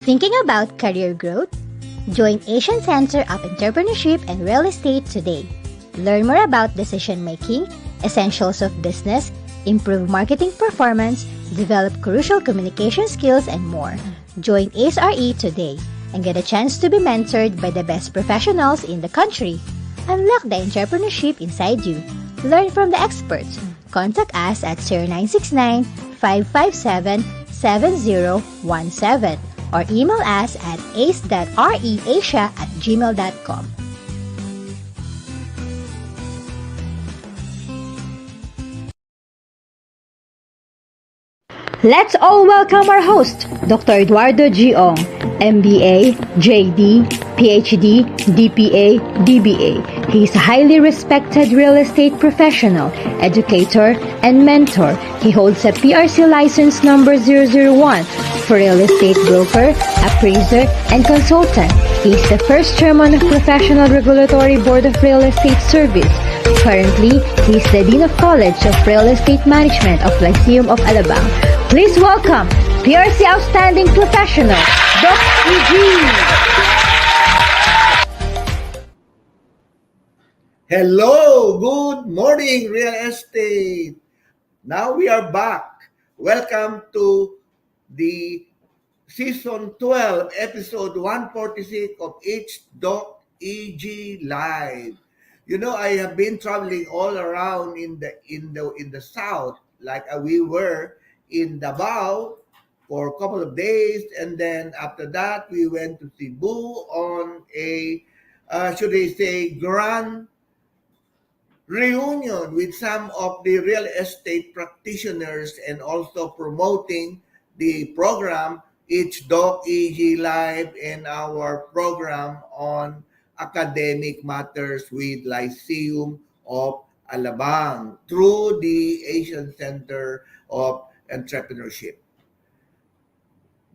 Thinking about career growth? Join Asian Center of Entrepreneurship and Real Estate today. Learn more about decision making, essentials of business, improve marketing performance, develop crucial communication skills, and more. Join ASRE today and get a chance to be mentored by the best professionals in the country. Unlock the entrepreneurship inside you. Learn from the experts. Contact us at 0969-557-7017 or email us at ace.reasia@gmail.com. Let's all welcome our host, Dr. Eduardo G. Ong, MBA, JD, Ph.D, DPA, DBA. He is a highly respected real estate professional, educator, and mentor. He holds a PRC license number 001 for real estate broker, appraiser, and consultant. He is the first chairman of Professional Regulatory Board of Real Estate Service. Currently, he is the Dean of College of Real Estate Management of Lyceum of Alabang. Please welcome PRC Outstanding Professional, Dr. E.G. Hello, good morning, real estate. Now we are back. Welcome to the season 12, episode 146 of H.E.G. Live. You know, I have been traveling all around in the south, like we were in Davao for a couple of days, and then after that we went to Cebu on a should I say grand reunion with some of the real estate practitioners, and also promoting the program H.E.G. Live and our program on academic matters with Lyceum of Alabang through the Asian Center of Entrepreneurship.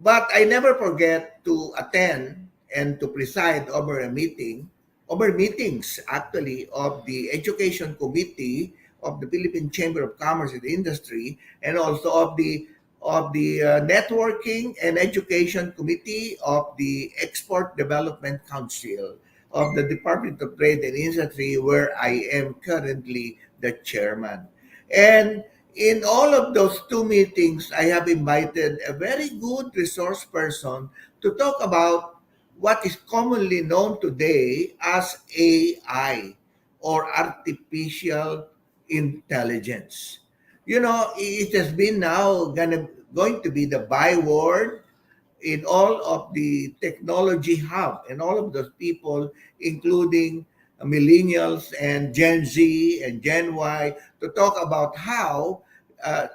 But I never forget to attend and to preside over meetings actually of the Education Committee of the Philippine Chamber of Commerce and Industry, and also of the Networking and Education Committee of the Export Development Council of the Department of Trade and Industry, where I am currently the chairman. And in all of those two meetings, I have invited a very good resource person to talk about what is commonly known today as AI, or artificial intelligence. You know, it has been now going to be the byword in all of the technology hub, and all of those people, including millennials and Gen Z and Gen Y, to talk about how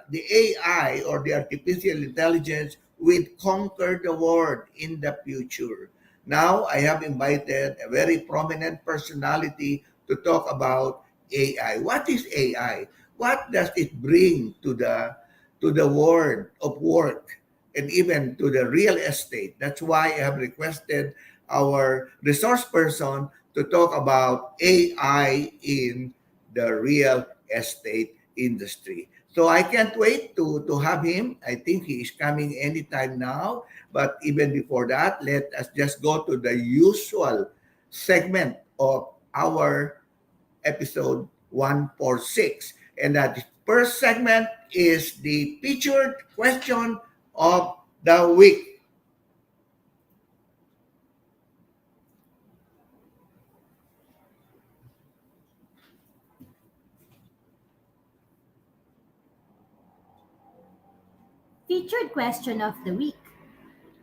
the AI, or the artificial intelligence, will conquer the world in the future. Now, I have invited a very prominent personality to talk about AI. What is AI? What does it bring to the world of work, and even to the real estate? That's why I have requested our resource person to talk about AI in the real estate industry. So I can't wait to have him. I think he is coming anytime now. But even before that, let us just go to the usual segment of our episode 146. And that first segment is the featured question of the week. Featured question of the week.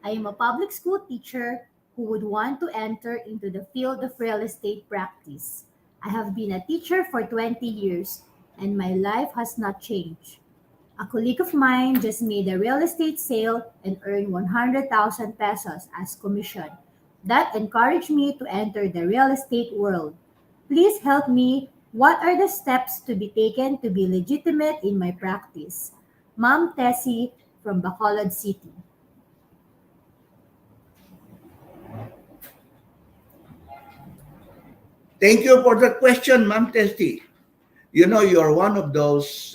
I am a public school teacher who would want to enter into the field of real estate practice. I have been a teacher for 20 years and my life has not changed. A colleague of mine just made a real estate sale and earned 100,000 pesos as commission. That encouraged me to enter the real estate world. Please help me. What are the steps to be taken to be legitimate in my practice? Ma'am Tessie from Bacolod City. Thank you for that question, Ma'am Tessie. You know, you're one of those,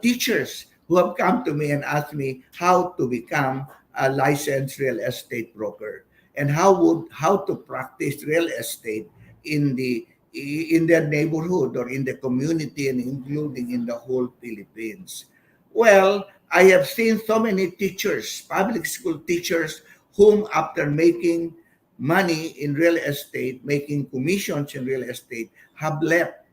teachers who have come to me and asked me how to become a licensed real estate broker, and how to practice real estate in their neighborhood or in the community, and including in the whole Philippines. Well, I have seen so many teachers, public school teachers, whom after making money in real estate, making commissions in real estate, have left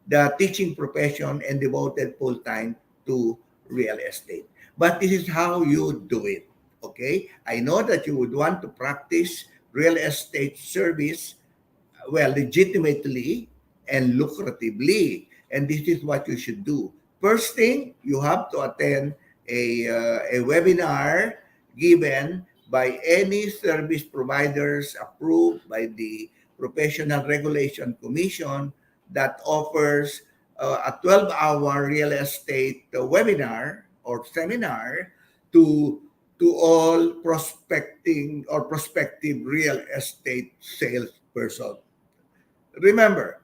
the teaching profession and devoted full time to real estate. But this is how you do it. Okay, I know that you would want to practice real estate service well, legitimately and lucratively. And this is what you should do. First thing, you have to attend a webinar given by any service providers approved by the Professional Regulation Commission that offers a 12-hour real estate webinar or seminar to all prospecting or prospective real estate salesperson. Remember,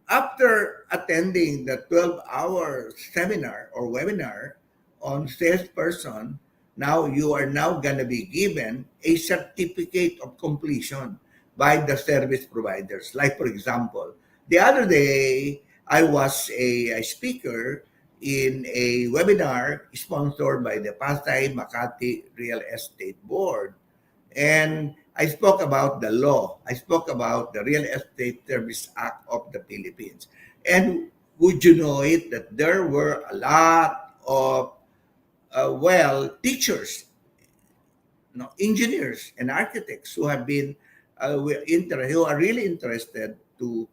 after attending the 12-hour seminar or webinar on salesperson, now you are now going to be given a certificate of completion by the service providers. Like, for example, the other day, I was a speaker in a webinar sponsored by the Pasay Makati Real Estate Board. And I spoke about the law. I spoke about the Real Estate Service Act of the Philippines. And would you know it that there were a lot of, teachers, engineers and architects who have been who are really interested to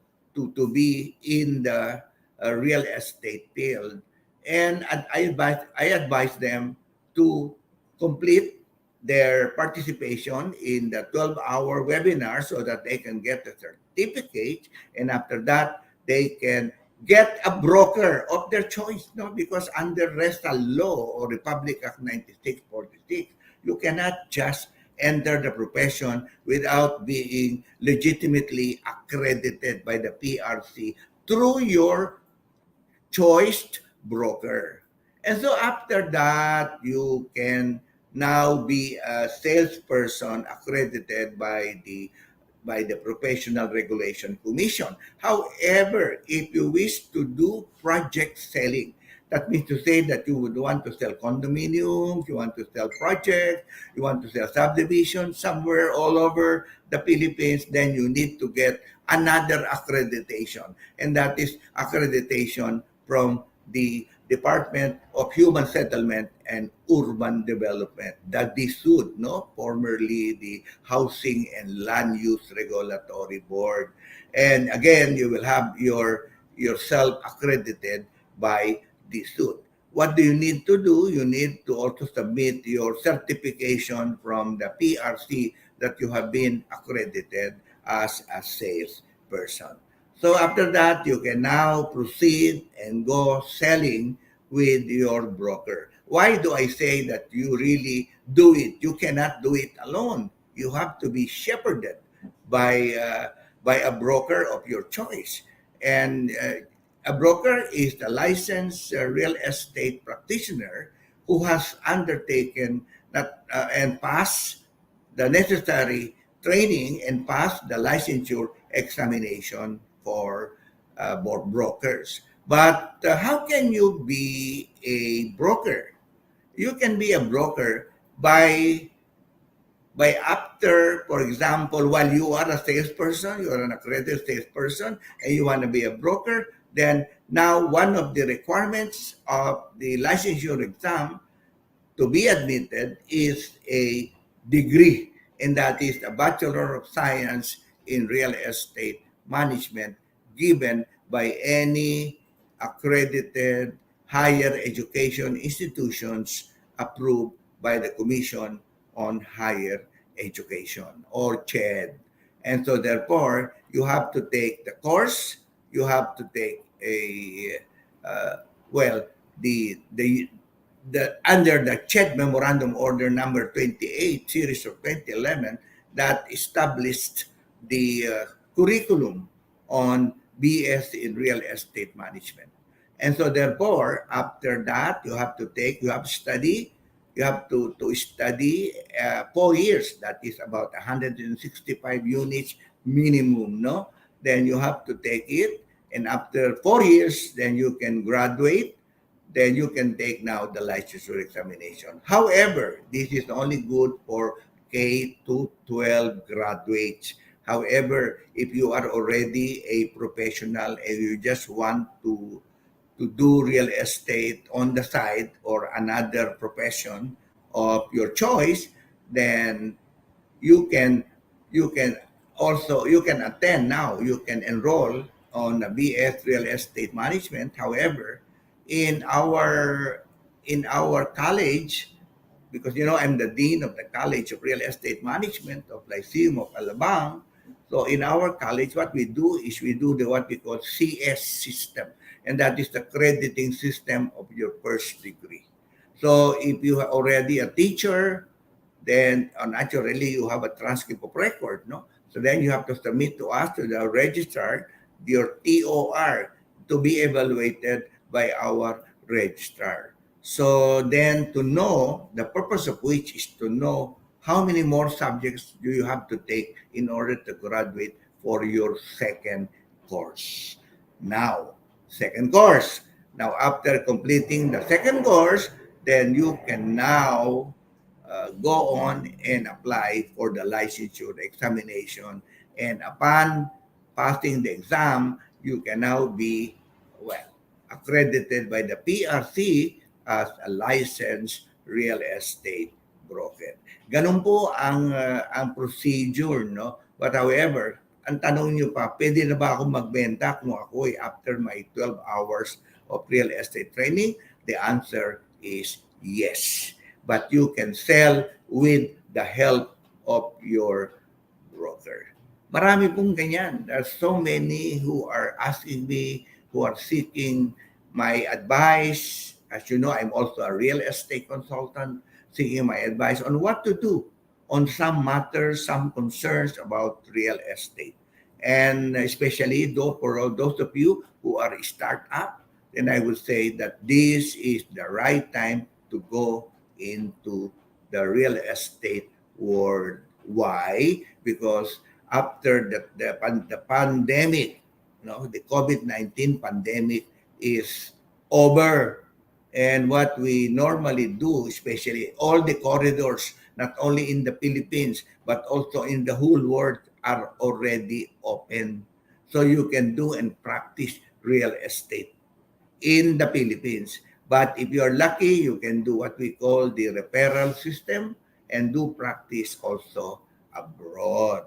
be in the real estate field, and I advise them to complete their participation in the 12-hour webinar so that they can get the certificate, and after that they can get a broker of their choice, no, because under RESA law or Republic Act 9646, you cannot just enter the profession without being legitimately accredited by the PRC through your choiced broker. And so after that, you can now be a salesperson accredited by the Professional Regulation Commission. However, if you wish to do project selling, that means to say that you would want to sell condominiums, you want to sell projects, you want to sell subdivisions somewhere all over the Philippines, then you need to get another accreditation. And that is accreditation from the Department of Human Settlement and Urban Development, the DSUD, no, formerly the Housing and Land Use Regulatory Board. And again, you will have yourself accredited by DSUD. What do you need to do? You need to also submit your certification from the PRC that you have been accredited as a salesperson. So after that, you can now proceed and go selling with your broker. Why do I say that you really do it? You cannot do it alone. You have to be shepherded by a broker of your choice. And a broker is the licensed real estate practitioner who has undertaken and passed the necessary training and passed the licensure examination for brokers. But how can you be a broker? You can be a broker by after, for example, while you are a salesperson, you are an accredited salesperson, and you want to be a broker, then now one of the requirements of the licensure exam to be admitted is a degree, and that is a Bachelor of Science in Real Estate Management given by any accredited higher education institutions approved by the Commission on Higher Education, or CHED. And so therefore, you have to take the course, you have to take a, well, the under the CHED Memorandum Order number 28, series of 2011, that established the curriculum on BS in Real Estate Management. And so therefore, after that, you have to study you have to study 4 years. That is about 165 units minimum, no? Then you have to take it, and after 4 years, then you can graduate. Then you can take now the licensure examination. However, this is only good for K to 12 graduates. However, if you are already a professional and you just want to do real estate on the side or another profession of your choice, then you can you can you can attend now. You can enroll on a BS Real Estate Management. However, in our college, because I'm the dean of the College of Real Estate Management of Lyceum of Alabang. So in our college, what we do is we do the what we call CS system, and that is the crediting system of your first degree. So if you are already a teacher, then naturally you have a transcript of record, no? So then you have to submit to us, to the registrar, your TOR to be evaluated by our registrar. So then to know, the purpose of which is to know how many more subjects do you have to take in order to graduate for your second course. Now, second course. Now, after completing the second course, then you can now go on and apply for the licensure examination. And upon passing the exam, you can now be, well, accredited by the PRC as a licensed real estate broker. Ganun po ang procedure, no? But however, ang tanong niyo pa, pwede na ba ako magbenta kung ako after my 12 hours of real estate training? The answer is yes. But you can sell with the help of your broker. Marami pong ganyan. There's so many who are asking me, who are seeking my advice. As you know, I'm also a real estate consultant, seeking my advice on what to do on some matters, some concerns about real estate. And especially for all those of you who are a startup, then I would say that this is the right time to go into the real estate world. Why? Because after the pandemic, the COVID-19 pandemic is over. And what we normally do, especially all the corridors, not only in the Philippines, but also in the whole world, are already open. So you can do and practice real estate in the Philippines. But if you're lucky, you can do what we call the referral system and do practice also abroad,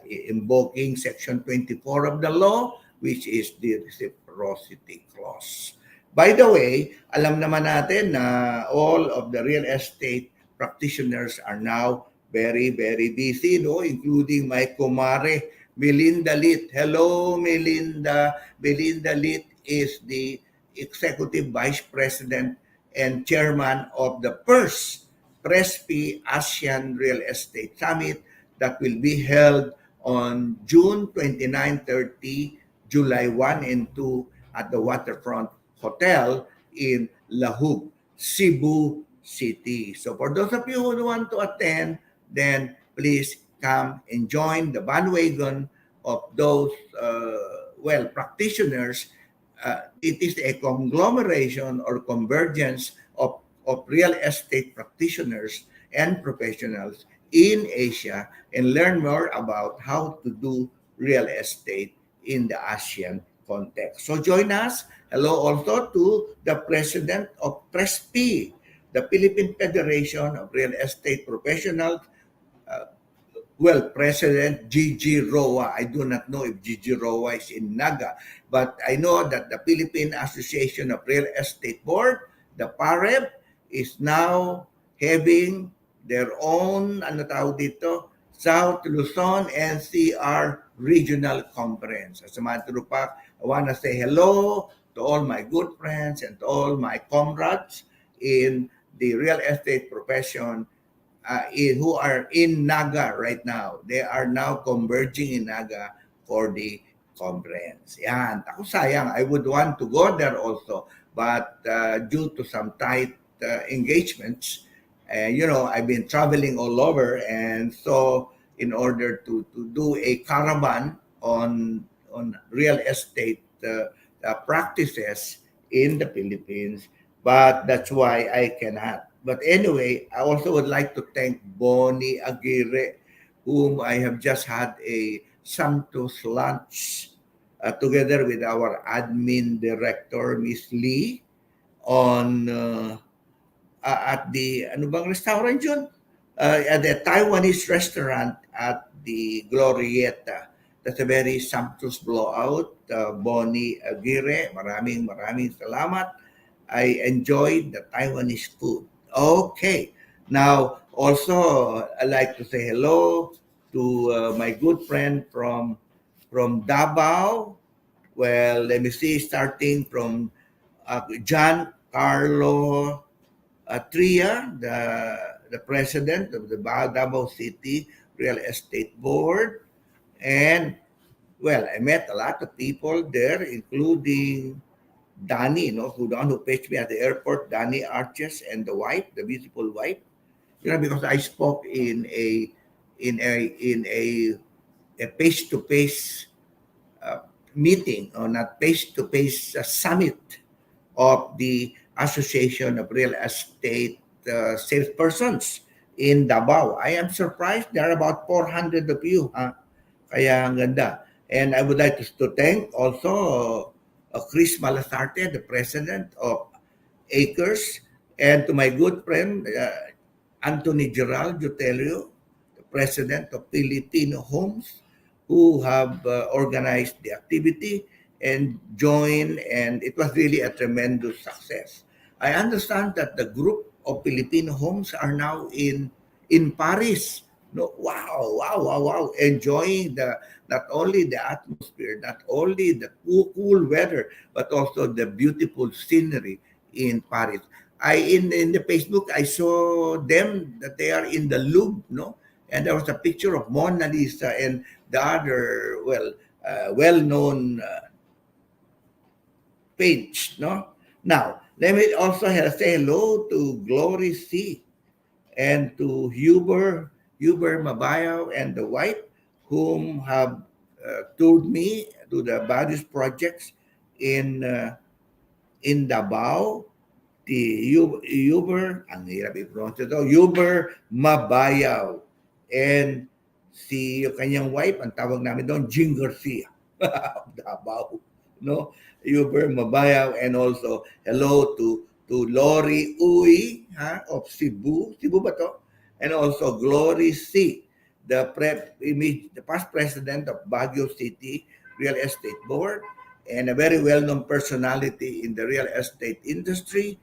invoking Section 24 of the law, which is the reciprocity clause. By the way, alam naman natin na all of the real estate practitioners are now very, very busy, no? Including my kumare, Melinda Lit. Hello, Melinda. Melinda Lit is the Executive Vice President and Chairman of the first PRESP ASEAN Real Estate Summit that will be held on June 29, 30, July 1 and 2 at the Waterfront Hotel in Lahug, Cebu City. So for those of you who want to attend, then please come and join the bandwagon of those, practitioners. It is a conglomeration or convergence of real estate practitioners and professionals in Asia, and learn more about how to do real estate in the ASEAN context. So join us. Hello also to the president of PRESP, the Philippine Federation of Real Estate Professionals. President Gigi Roa. I do not know if Gigi Roa is in Naga, but I know that the Philippine Association of Real Estate Board, the PRBRES, is now having their own, South Luzon NCR Regional Conference. As a matter of fact, I want to say hello to all my good friends and to all my comrades in the real estate profession who are in Naga right now. They are now converging in Naga for the conference. Yan. Ako sayang, I would want to go there also. But due to some tight engagements, And I've been traveling all over, and so in order to do a caravan on real estate practices in the Philippines, but that's why I cannot. But anyway, I also would like to thank Bonnie Aguirre, whom I have just had a sumptuous lunch together with our admin director, Miss Lee, on at the ano bang restaurant yun? At the Taiwanese restaurant at the Glorieta. That's a very sumptuous blowout. Bonnie Aguirre, maraming maraming salamat. I enjoyed the Taiwanese food. Okay. Now, also, I like to say hello to my good friend from Davao. Well, let me see, starting from John Carlo Tria, the president of the Davao City Real Estate Board. And, well, I met a lot of people there, including Danny, who the one who fetched me at the airport, Danny Arches, and the wife, the beautiful wife. Because I spoke in a face-to-face uh, meeting, or not face-to-face summit of the Association of Real Estate Salespersons in Davao. I am surprised there are about 400 of you. Kaya ang ganda. And I would like to thank also Chris Malasarte, the president of Acres, and to my good friend Anthony Gerald Jutelio, the president of Filipino Homes, who have organized the activity and joined, and it was really a tremendous success. I understand that the group of Filipino Homes are now in Paris. No, wow, wow, wow, wow! Enjoying the not only the atmosphere, not only the cool weather, but also the beautiful scenery in Paris. In the Facebook, I saw them that they are in the Louvre, no, and there was a picture of Mona Lisa and the other well-known page, no. Now, let me also say hello to Glory C and to Huber Mabayaw and the wife, whom have toured me to the various projects in Davao. Uber, ang hirap i-pronounce ito, Uber Mabayaw. And yung kanyang wife, ang tawag namin doon, Jing Garcia. Davao. No? Uber Mabayaw, and also hello to Lori Uy of Cebu. Cebu ba to? And also Glory C, the past president of Baguio City Real Estate Board, and a very well-known personality in the real estate industry.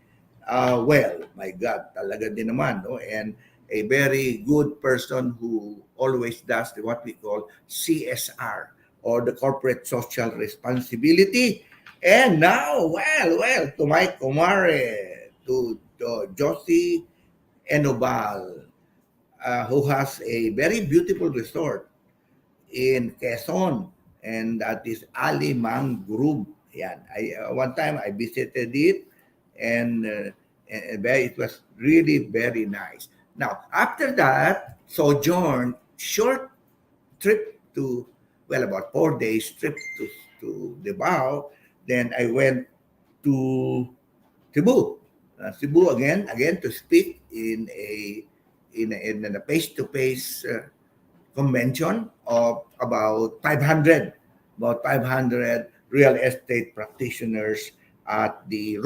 Well, my God, talaga din naman, no? And a very good person who always does what we call CSR, or the corporate social responsibility. And now, well, to my kumare, to Josie Enobal, who has a very beautiful resort in Quezon, and that is Alimang Group. Yan. One time I visited it, and it was really very nice. Now, after that, sojourn, short trip to, well, about 4 days trip to Davao. Then I went to Cebu. Cebu again to speak in a face-to-face convention of about 500 real estate practitioners at the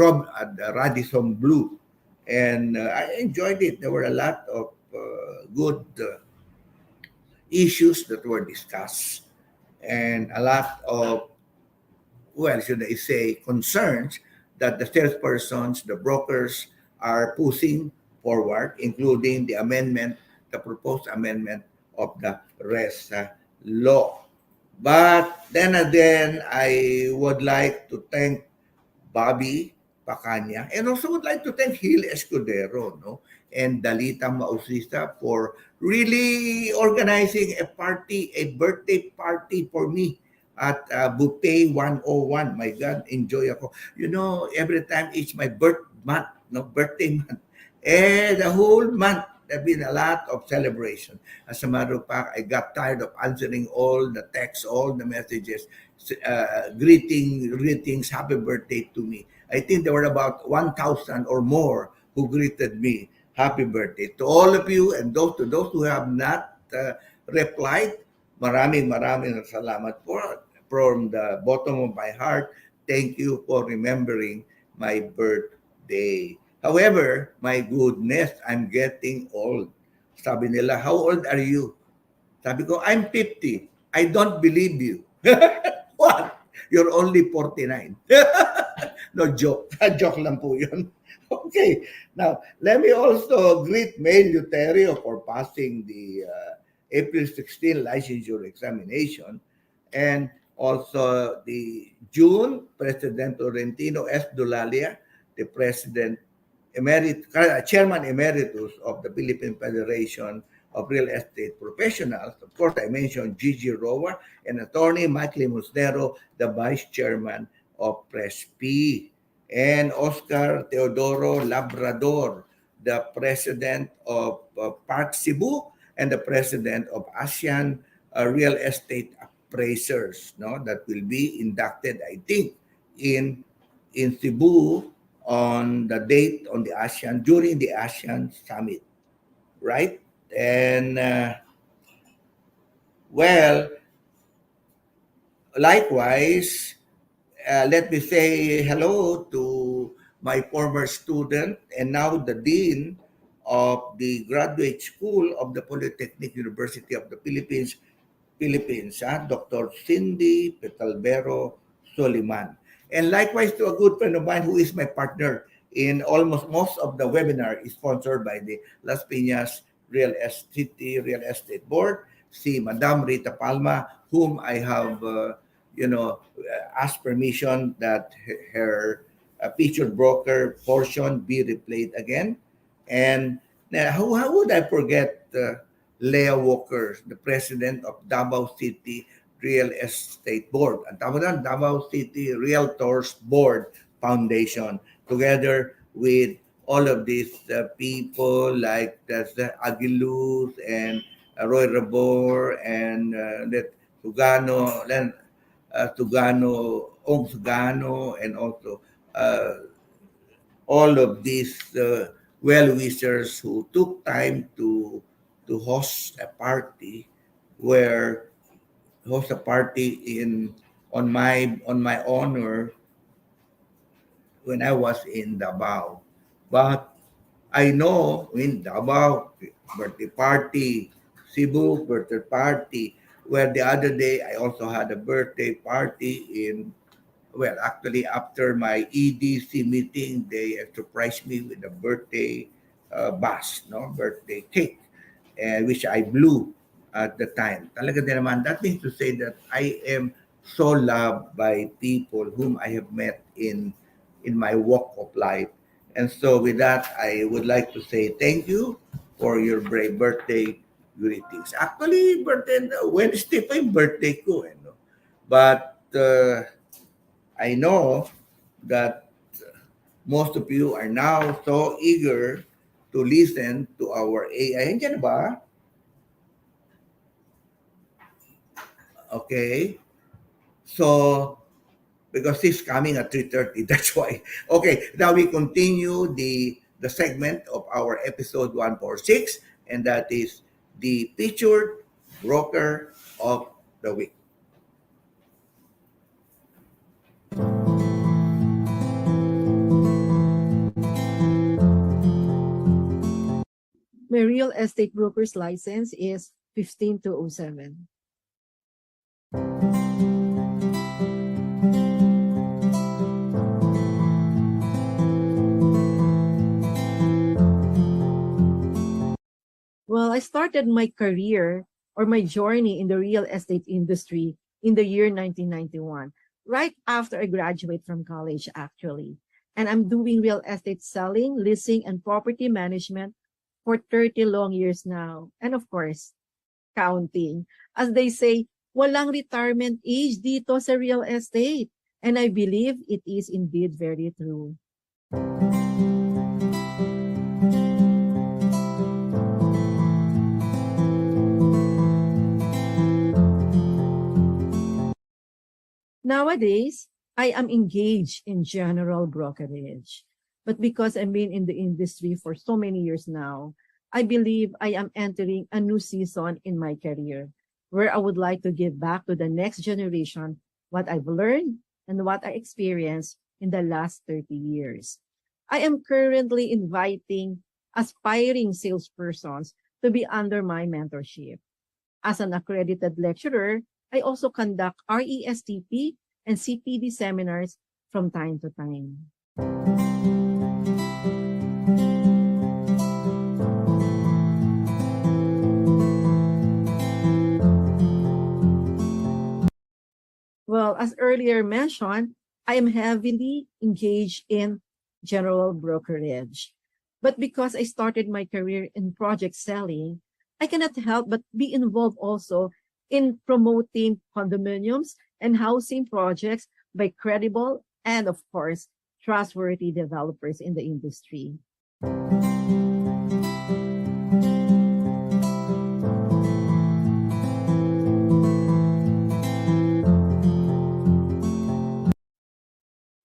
Radisson Blue, and I enjoyed it. There were a lot of good issues that were discussed, and a lot of, well, should I say, concerns that the salespersons, the brokers are pushing forward, including the proposed amendment of the RES law. But then again, I would like to thank Bobby Pacanya, and also would like to thank Gil Escudero, no, and Dalita Mausista for really organizing a birthday party for me at Buffet 101. My God, enjoy ako. Every time it's my birthday month, no, And the whole month, there's been a lot of celebration. As a matter of fact, I got tired of answering all the texts, all the messages, greetings, happy birthday to me. I think there were about 1,000 or more who greeted me, happy birthday. To all of you and to those who have not replied, maraming salamat po. From the bottom of my heart, thank you for remembering my birthday. However, my goodness, I'm getting old. Sabi nila, how old are you? Sabi ko, I'm 50. I don't believe you. What? You're only 49. No, joke. Joke lang po yun. Okay. Now, let me also greet Mel Luterio for passing the April 16 licensure examination, and also the June President Laurentino S. Dulalia, the Chairman Emeritus of the Philippine Federation of Real Estate Professionals. Of course, I mentioned Gigi Roa and Attorney Michael Musnero, the Vice Chairman of PRESP, and Oscar Teodoro Labrador, the President of Park Cebu and the President of ASEAN Real Estate Appraisers, no, that will be inducted, I think, in Cebu on the date on the ASEAN during the ASEAN summit, right? And well, likewise, let me say hello to my former student and now the dean of the graduate school of the Polytechnic University of the Philippines, Dr. Cindy Petalbero Soliman. And likewise to a good friend of mine who is my partner in almost most of the webinar is sponsored by the Las Piñas Real Estate Board, si Madam Rita Palma, whom I have, asked permission that her featured broker portion be replayed again. And how would I forget Leah Walker, the president of Davao City Real Estate Board. Ang tawag doon, Davao City Realtors Board Foundation, together with all of these people like Aguiluz and Roy Rabor and Ong Sugano, and also all of these well-wishers who took time to host a party where host a party in on my honor when I was in Davao. But I know in Davao birthday party, Cebu birthday party, where the other day I also had a birthday party in, well, actually after my EDC meeting, they surprised me with a birthday birthday cake, and which I blew at the time. Talaga din naman, that means to say that I am so loved by people whom I have met in my walk of life. And so with that, I would like to say thank you for your brave birthday greetings. Actually, Wednesday pa yung birthday ko. No? But I know that most of you are now so eager to listen to our AI. Nandiyan ba? Okay. So, because he's coming at 3:30, that's why. Okay, now we continue the segment of our episode 146, and that is the featured broker of the week. My real estate broker's license is 15207. Well, I started my career or my journey in the real estate industry in the year 1991, right after I graduate from college, actually. And I'm doing real estate selling, leasing, and property management for 30 long years now. And of course, counting. As they say, walang retirement age dito sa real estate. And I believe it is indeed very true. Nowadays, I am engaged in general brokerage. But because I've been in the industry for so many years now, I believe I am entering a new season in my career where I would like to give back to the next generation what I've learned and what I experienced in the last 30 years. I am currently inviting aspiring salespersons to be under my mentorship. As an accredited lecturer, I also conduct RESTP and CPD seminars from time to time. Well, as earlier mentioned, I am heavily engaged in general brokerage. But because I started my career in project selling, I cannot help but be involved also in promoting condominiums and housing projects by credible and, of course, trustworthy developers in the industry.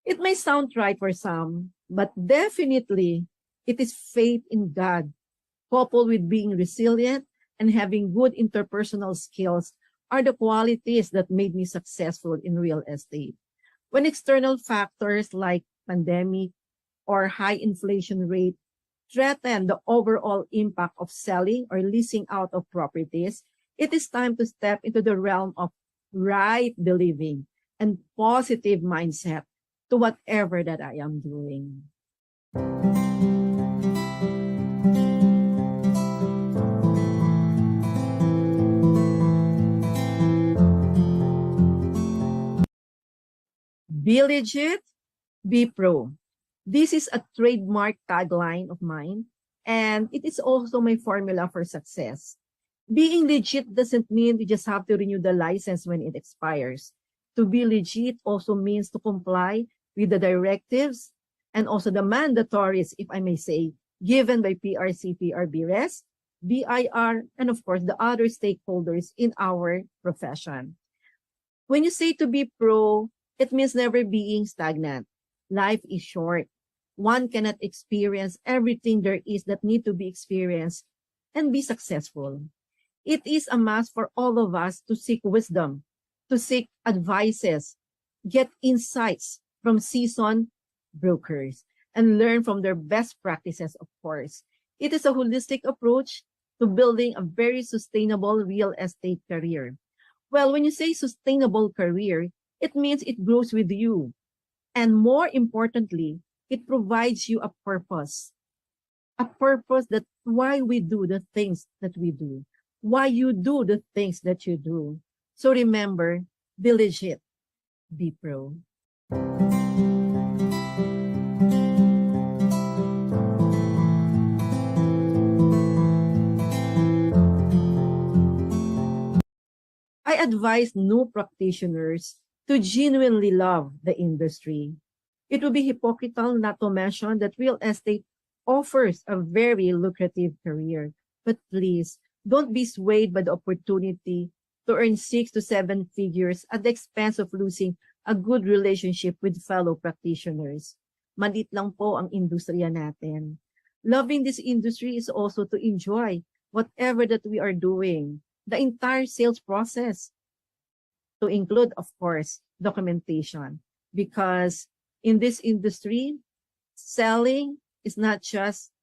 It may sound right for some, but definitely it is faith in God, coupled with being resilient and having good interpersonal skills are the qualities that made me successful in real estate. When external factors like pandemic or high inflation rate threaten the overall impact of selling or leasing out of properties, it is time to step into the realm of right believing and positive mindset to whatever that I am doing. Be legit, be pro. This is a trademark tagline of mine, and it is also my formula for success. Being legit doesn't mean you just have to renew the license when it expires. To be legit also means to comply with the directives and also the mandatories, if I may say, given by PRC, PRBRES, BIR, and of course the other stakeholders in our profession. When you say to be pro, it means never being stagnant. Life is short. One cannot experience everything there is that need to be experienced and be successful. It is a must for all of us to seek wisdom, to seek advices, get insights from seasoned brokers, and learn from their best practices, of course. It is a holistic approach to building a very sustainable real estate career. Well, when you say sustainable career, it means it grows with you. And more importantly, it provides you a purpose that why we do the things that we do, why you do the things that you do. So remember, be legit, be pro. I advise new practitioners to genuinely love the industry. It would be hypocritical not to mention that real estate offers a very lucrative career. But please, don't be swayed by the opportunity to earn 6 to 7 figures at the expense of losing a good relationship with fellow practitioners. Maliit lang po ang industriya natin. Loving this industry is also to enjoy whatever that we are doing, the entire sales process, to include, of course, documentation. Because in this industry, selling is not just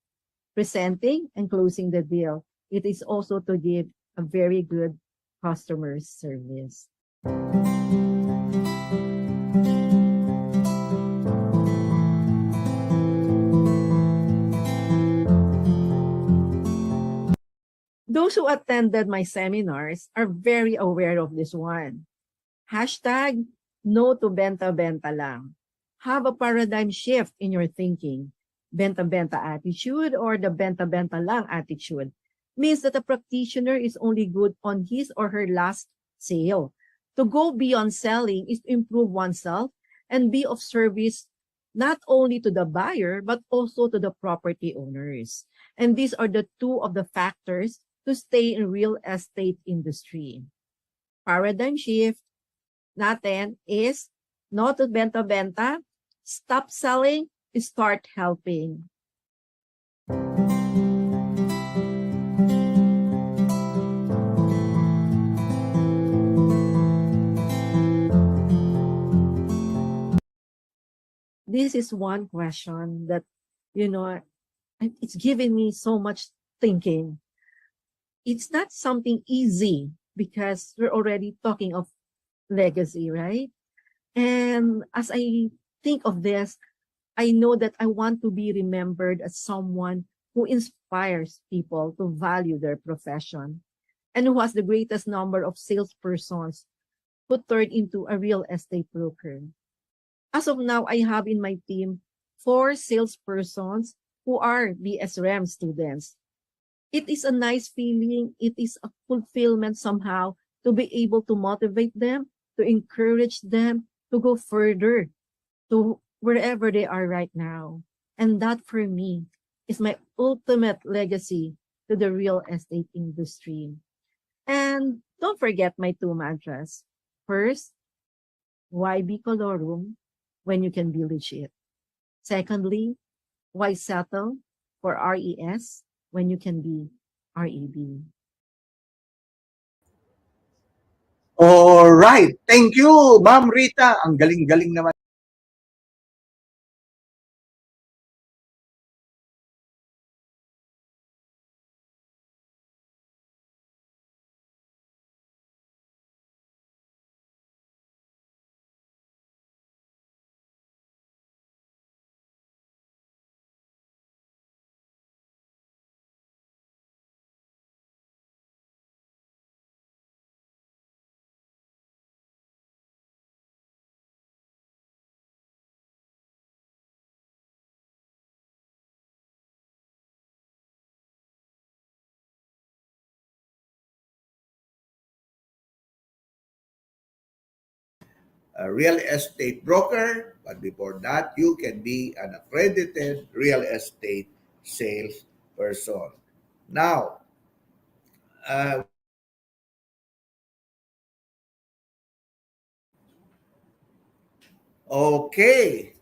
presenting and closing the deal. It is also to give a very good customer service. Those who attended my seminars are very aware of this one. Hashtag no to benta-benta lang. Have a paradigm shift in your thinking. Benta-benta attitude or the benta-benta lang attitude means that a practitioner is only good on his or her last sale. To go beyond selling is to improve oneself and be of service not only to the buyer but also to the property owners. And these are the two of the factors to stay in real estate industry. Paradigm shift natin is No to benta-benta. Stop selling, start helping. This is one question that, it's giving me so much thinking. It's not something easy because we're already talking of legacy, right? And as I think of this, I know that I want to be remembered as someone who inspires people to value their profession and who has the greatest number of salespersons who turn into a real estate broker. As of now, I have in my team 4 salespersons who are BSREM students. It is a nice feeling. It is a fulfillment somehow to be able to motivate them, to encourage them to go further to wherever they are right now. And that for me is my ultimate legacy to the real estate industry. And don't forget my 2 mantras. First, why be colorum when you can be legit? Secondly, why settle for RES when you can be REB? All right. Thank you, Ma'am Rita. Ang galing-galing naman. A real estate broker, but before that, you can be an accredited real estate salesperson. Now, uh, okay.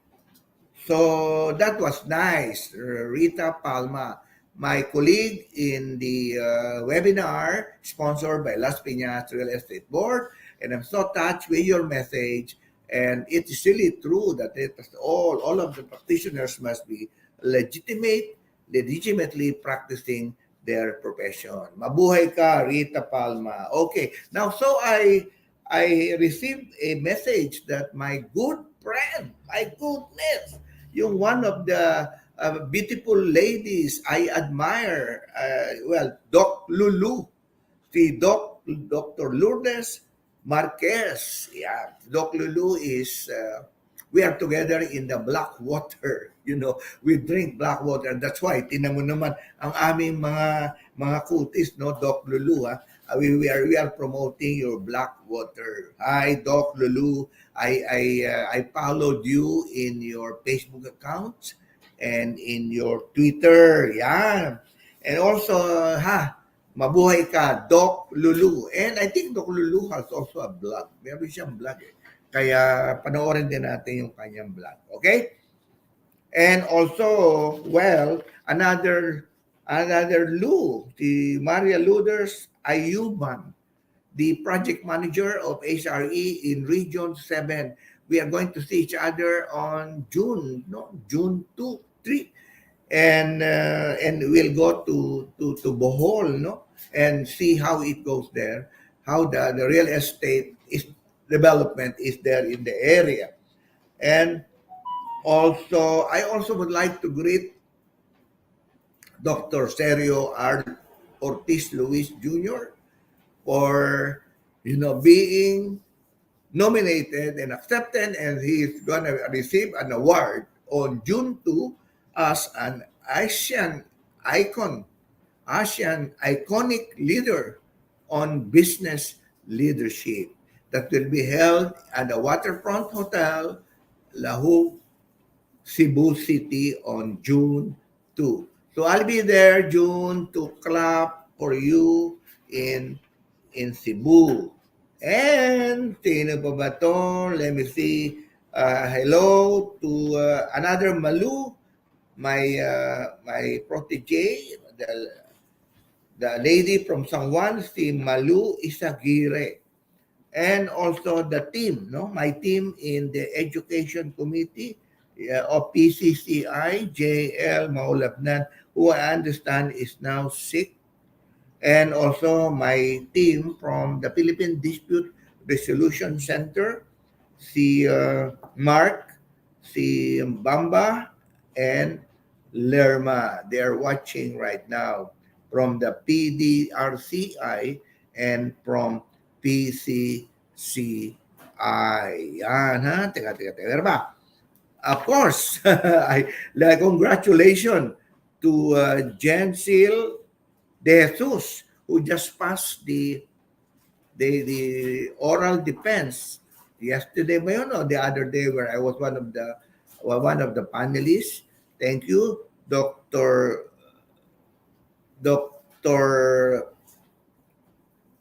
So that was nice, Rita Palma, my colleague in the webinar sponsored by Las Piñas Real Estate Board. And I'm so touched with your message. And it is really true that all of the practitioners must be legitimately practicing their profession. Mabuhay ka, Rita Palma. Okay, now so I received a message that my good friend, my goodness, yung one of the beautiful ladies I admire, Doc Lulu, si Dr. Lourdes Marquez. Yeah, Doc Lulu is, we are together in the Blackwater. You know, we drink Blackwater. That's why, tinan mo naman, ang aming mga kutis, no, Doc Lulu, ha? We are promoting your Blackwater. Hi, Doc Lulu. I followed you in your Facebook account and in your Twitter. Yeah. And also, mabuhay ka, Doc Lulu. And I think Doc Lulu has also a blog. Meron siyang blog eh. Kaya panoorin din natin yung kanyang blog. Okay? And also, another Lou, the Maria Luders Ayuban, the project manager of HRE in Region 7. We are going to see each other on June 2, 3. And we'll go to Bohol, and see how it goes there, how the real estate development is there in the area. And I also would like to greet Dr. Sergio R. Ortiz Luis Jr. for being nominated and accepted, and he's gonna receive an award on June 2 as an Asian iconic leader on business leadership that will be held at the Waterfront Hotel, Lahu, Cebu City on June 2. So I'll be there June to clap for you in Cebu. And sino pa ba to? Let me see. Hello to another Malu, my protege, the lady from San Juan, si Malu Isagire. And also the team, no, my team in the education committee of PCCI, JL Maulabnan, who I understand is now sick, and also my team from the Philippine Dispute Resolution Center, si Mark, si Bamba, and Lerma. They're watching right now from the PDRCI and from PCCI. Yan ha. Teka. Lerma. Of course, congratulations to Jensil De Jesus, who just passed the oral defense yesterday ba yun, or the other day, where I was one of the panelists. Thank you, Dr.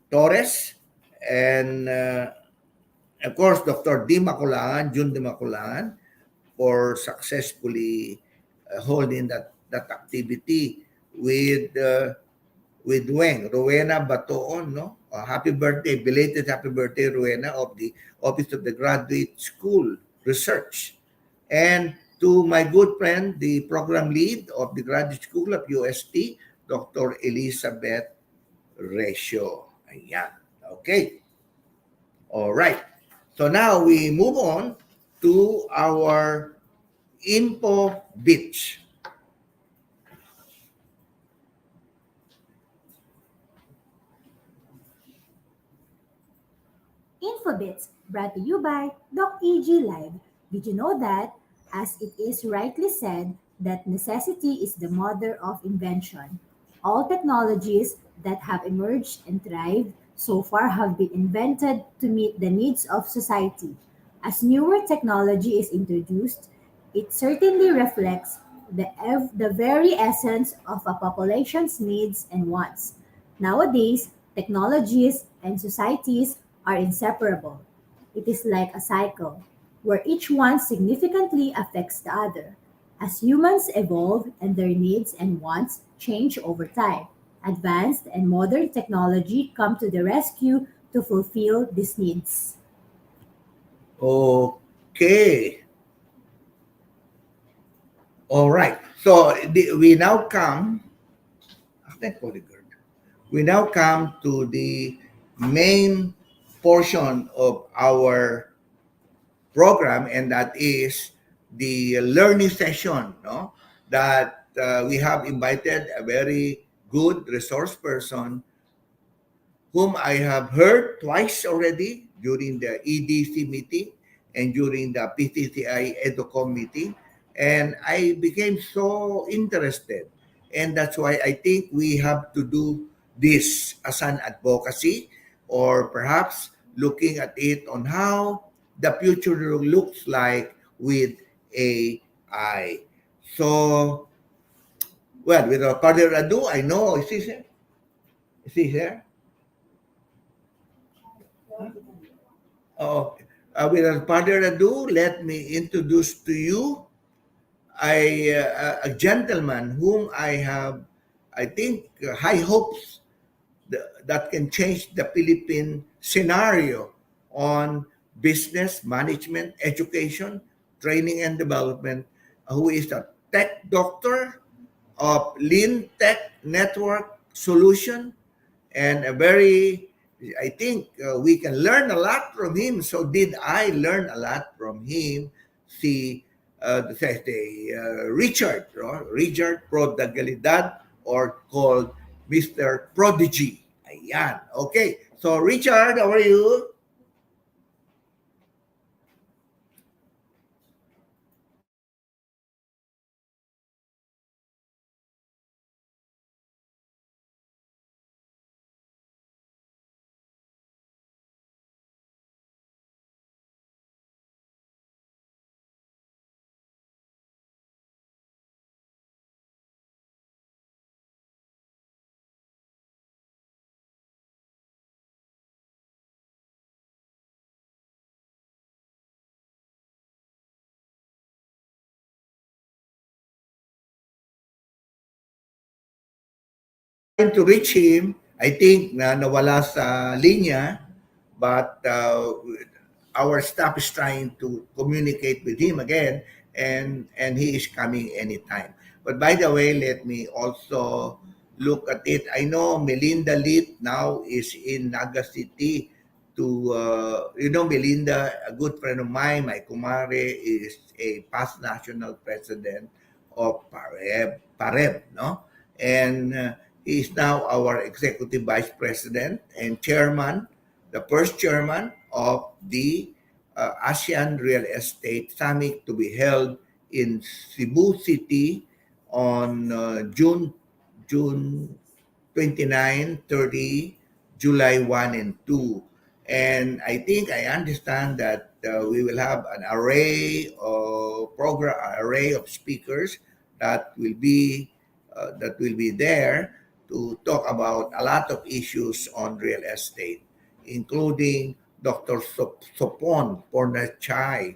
Torres, and of course Dr. D. Maculangan, Jun D. Maculangan, for successfully holding that activity with Weng, Rowena Batoon, no? Happy birthday, belated happy birthday, Rowena, of the Office of the Graduate School Research. And to my good friend, the program lead of the Graduate School of UST, Dr. Elizabeth Resio. Ayan. Okay. All right. So now we move on to our info bits. Infobits brought to you by Doc EG Live. Did you know that, as it is rightly said, that necessity is the mother of invention? All technologies that have emerged and thrived so far have been invented to meet the needs of society. As newer technology is introduced, it certainly reflects the very essence of a population's needs and wants. Nowadays, technologies and societies are inseparable. It is like a cycle, where each one significantly affects the other. As humans evolve and their needs and wants change over time, advanced and modern technology come to the rescue to fulfill these needs. Okay. All right. So we now come. Thank you, God. We now come to the main portion of our program, and that is the learning session. No, that we have invited a very good resource person whom I have heard twice already during the EDC meeting and during the PTTI EDUCOM meeting. And I became so interested. And that's why I think we have to do this as an advocacy, or perhaps looking at it on how the future looks like with AI. So, well, without further ado, I know, is he here? Is he here? Oh, without further ado, let me introduce to you a gentleman whom I have, I think, high hopes that can change the Philippine scenario on business management, education, training, and development, who is a tech doctor of LEENTech Network Solution, and a very, I think we can learn a lot from him. So did I learn a lot from him. Si Richard, no? Richard Prodigalidad, or called Mr. Prodigy. Ayan. Okay. So Richard, how are you? trying to reach him. I think na nawala sa linya, but our staff is trying to communicate with him again, and he is coming anytime. But by the way, let me also look at it. I know Melinda Lit now is in Naga City to Melinda, a good friend of mine, my kumare, is a past national president of Pareb, no? And he is now our executive vice president and chairman, the first chairman of the ASEAN Real Estate Summit to be held in Cebu City on June 29, 30, July 1 and 2. And I think I understand that we will have an array of speakers that will be there to talk about a lot of issues on real estate, including Dr. Sopon Pornasachai,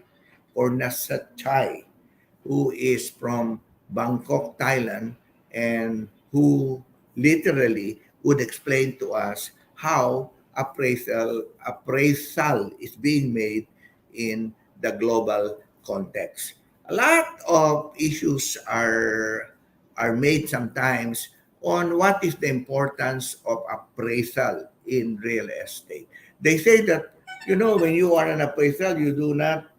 who is from Bangkok, Thailand, and who literally would explain to us how appraisal is being made in the global context. A lot of issues are made sometimes on what is the importance of appraisal in real estate. They say that when you are an appraisal, you do not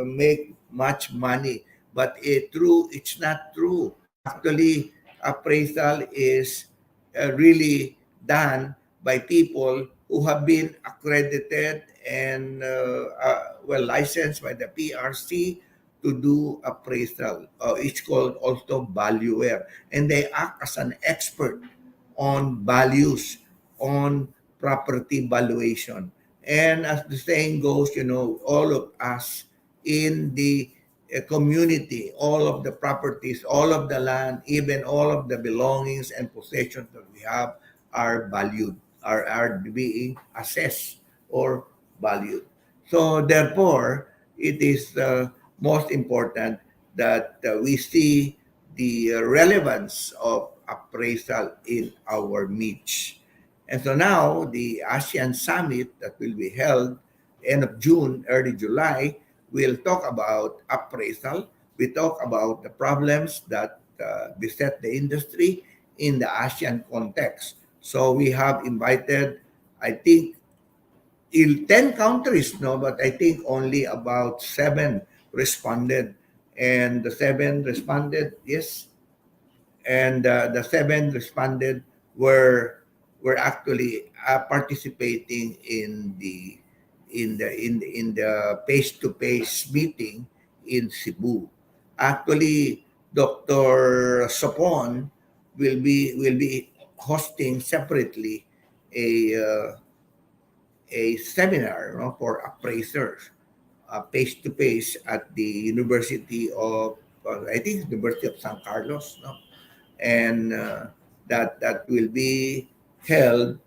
make much money, but it's not true. Actually, appraisal is really done by people who have been accredited and well licensed by the PRC to do appraisal. It's called also valuer, and they act as an expert on values, on property valuation. And as the saying goes, all of us in the community, all of the properties, all of the land, even all of the belongings and possessions that we have are valued, are being assessed or valued. So therefore, it is most important that we see the relevance of appraisal in our midst. And so now the ASEAN Summit that will be held end of June, early July, will talk about appraisal. We talk about the problems that beset the industry in the ASEAN context. So we have invited, I think, 10 countries, no, but I think only about seven responded. And the seven responded, yes, and the seven responded were actually participating in the face-to-face meeting in Cebu. Actually, Dr. Sopon will be hosting separately a seminar, for appraisers, face-to-face at the University of I think University of San Carlos, no? And that will be held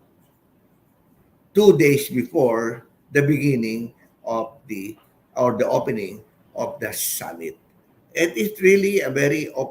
2 days before the beginning of the opening of the summit. It is really a very well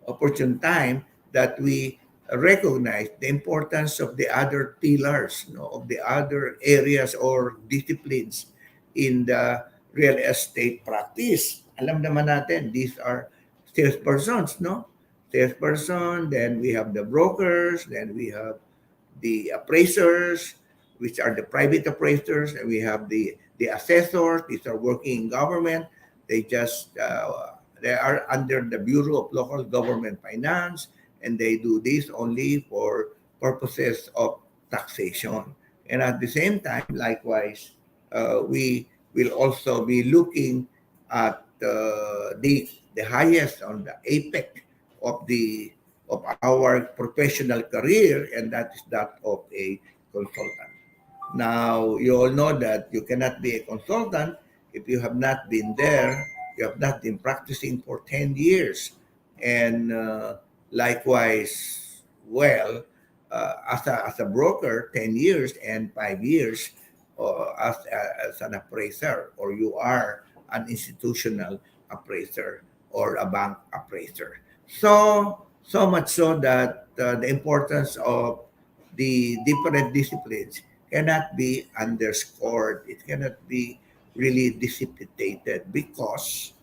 opportune time that we recognize the importance of the other pillars, of the other areas or disciplines in the real estate practice. Alam naman natin, these are salespersons, no? Salesperson, then we have the brokers, then we have the appraisers, which are the private appraisers, and we have the assessors. These are working in government. They are under the Bureau of Local Government Finance, and they do this only for purposes of taxation. And at the same time, likewise, we will also be looking at the highest on the apex of our professional career, and that is that of a consultant. Now, you all know that you cannot be a consultant if you have not been there, you have not been practicing for 10 years. And likewise, well, as a broker, 10 years and 5 years as an appraiser, or you are an institutional appraiser or a bank appraiser. So much so that the importance of the different disciplines cannot be underscored. It cannot be really dissipated because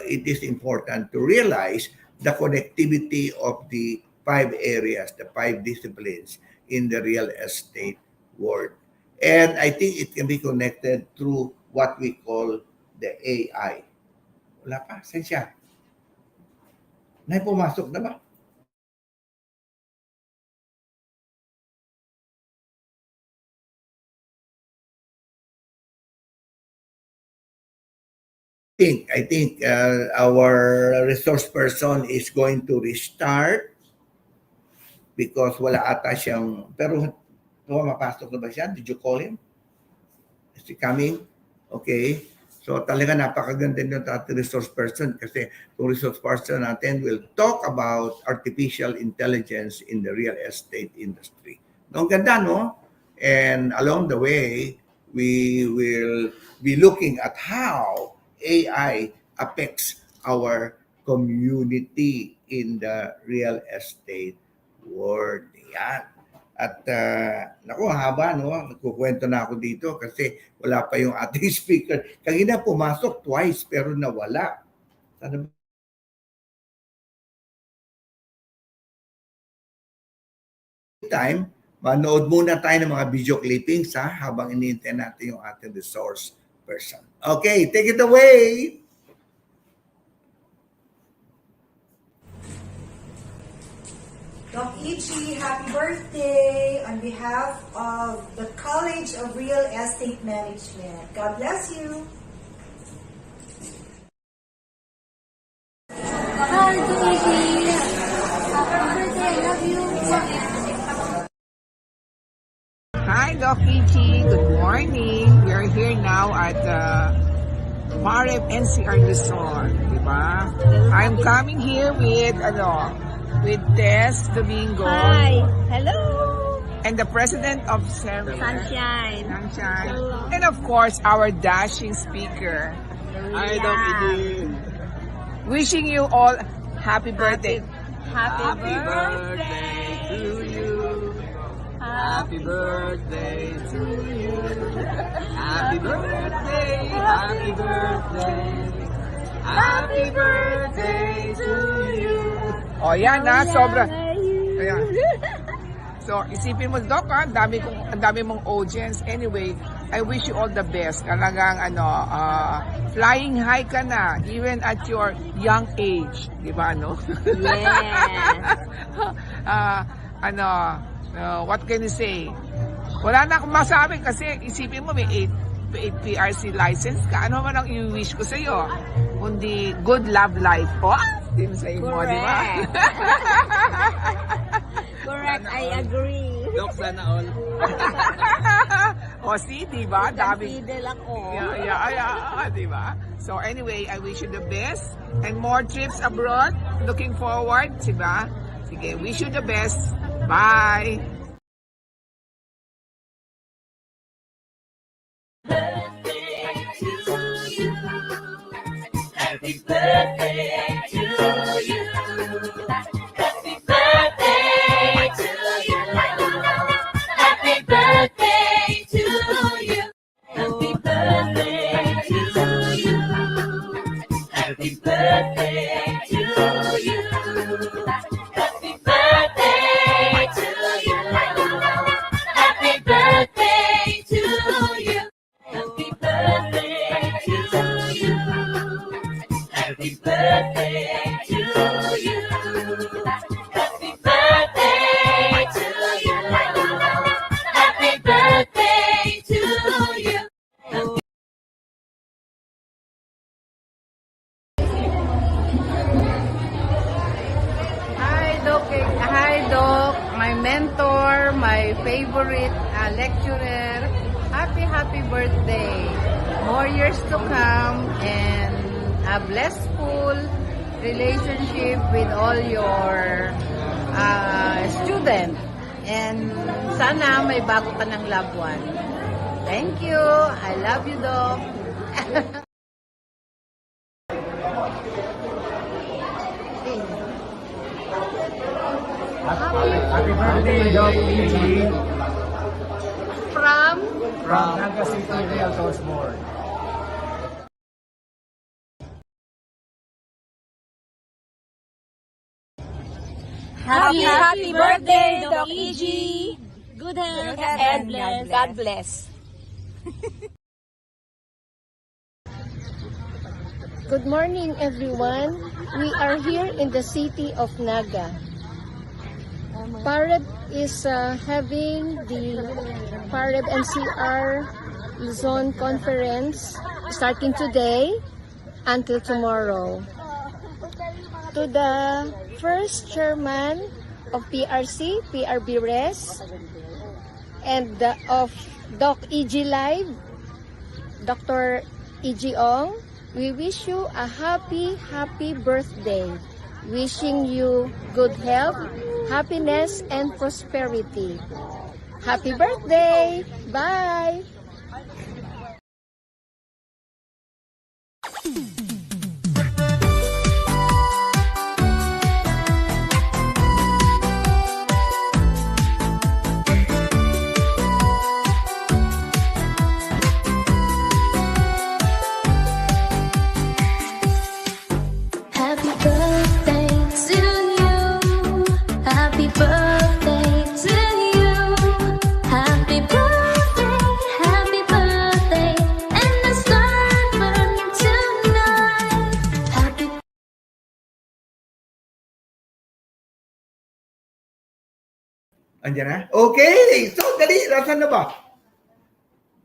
it is important to realize the connectivity of the five areas, the five disciplines in the real estate world. And I think it can be connected through what we call the AI. Wala pa, sensya. Nay pumasok na ba? I think our resource person is going to restart because wala ata siyang, pero mapasok na ba siya? Did you call him? Is he coming? Okay. So talaga napakaganda ng ating resource person kasi kung resource person natin will talk about artificial intelligence in the real estate industry. Ang ganda, no? And along the way, we will be looking at how AI affects our community in the real estate world. Yan. At naku, haba, no? Nagkukwento na ako dito kasi wala pa yung ating speaker. Kanina pumasok twice pero nawala. Sana time, manood muna tayo ng mga video clippings ha, habang iniintay natin yung ating resource person. Okay, take it away! Doc Ichi, happy birthday on behalf of the College of Real Estate Management. God bless you. Hi, Doc Ichi. Happy birthday. I love you. Hi, Doc Ichi. Good morning. We are here now at PRBRES NCR Resort, diba? I'm coming here with Tess Domingo. Hi. Hello. And the president of Sunshine. Sunshine. Hello. And of course, our dashing speaker. Hi, Doc Ichi. Wishing you all happy birthday. Happy birthday to you. Happy birthday to you. Happy birthday. Happy birthday. Happy birthday to you. O yan na, sobra. Ayan. So, isipin mo, Doc, ang dami mong audience. Anyway, I wish you all the best. Talagang, flying high ka na, even at your young age. Di ba, no? Yeah. What can you say? Wala na akong masabi kasi isipin mo may 8 PRC license ka. Ano man ang i-wish ko sa'yo? Kundi good love life. O, din sa iyo mo, di ba? Correct, I agree. Doc, sana all. O, see, di ba? Dami. Fidel ako. Yeah, di ba? So, anyway, I wish you the best and more trips abroad. Looking forward, di ba? Sige, wish you the best. Bye! Happy birthday to you. Happy birthday to you. Happy birthday to you. Happy birthday to you. Happy birthday to you. Happy birthday to you. Happy birthday to you. Happy birthday to you. Happy birthday to you. Happy birthday to you. Happy birthday to you. Hi, Doc. My mentor, my favorite lecturer. Happy birthday. More years to come and a blissful relationship with all your students. And sana may bago ka ng loved one. Thank you. I love you, Doc. birthday, Doc EG. From From Naga City Realtors Board. Happy birthday, Doc EG. Good health and God bless. Good morning, everyone. We are here in the city of Naga. PRBRES is having the PRBRES NCR Luzon Conference starting today until tomorrow. To the first chairman of PRC, PRBRES, and of Doc EG Live, Dr. EG Ong, we wish you a happy birthday. Wishing you good health, happiness, and prosperity. Happy birthday! Bye! Happy birthday to you. Happy birthday to you. Happy birthday, and the star burning tonight. Happy Andiyan na? Okay! So, dali! Nasaan na ba?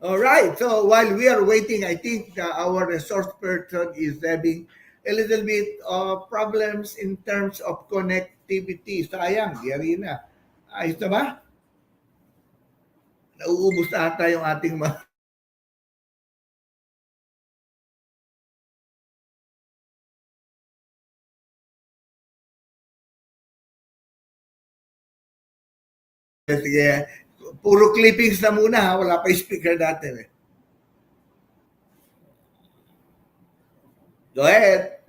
Alright, so while we are waiting, I think our resource person is having a little bit of problems in terms of connectivity. Sayang, yari na. Ayos na ba? Nauubos na ata yung ating mga... Sige, puro clippings na muna ha. Wala pa yung speaker natin eh. Go ahead.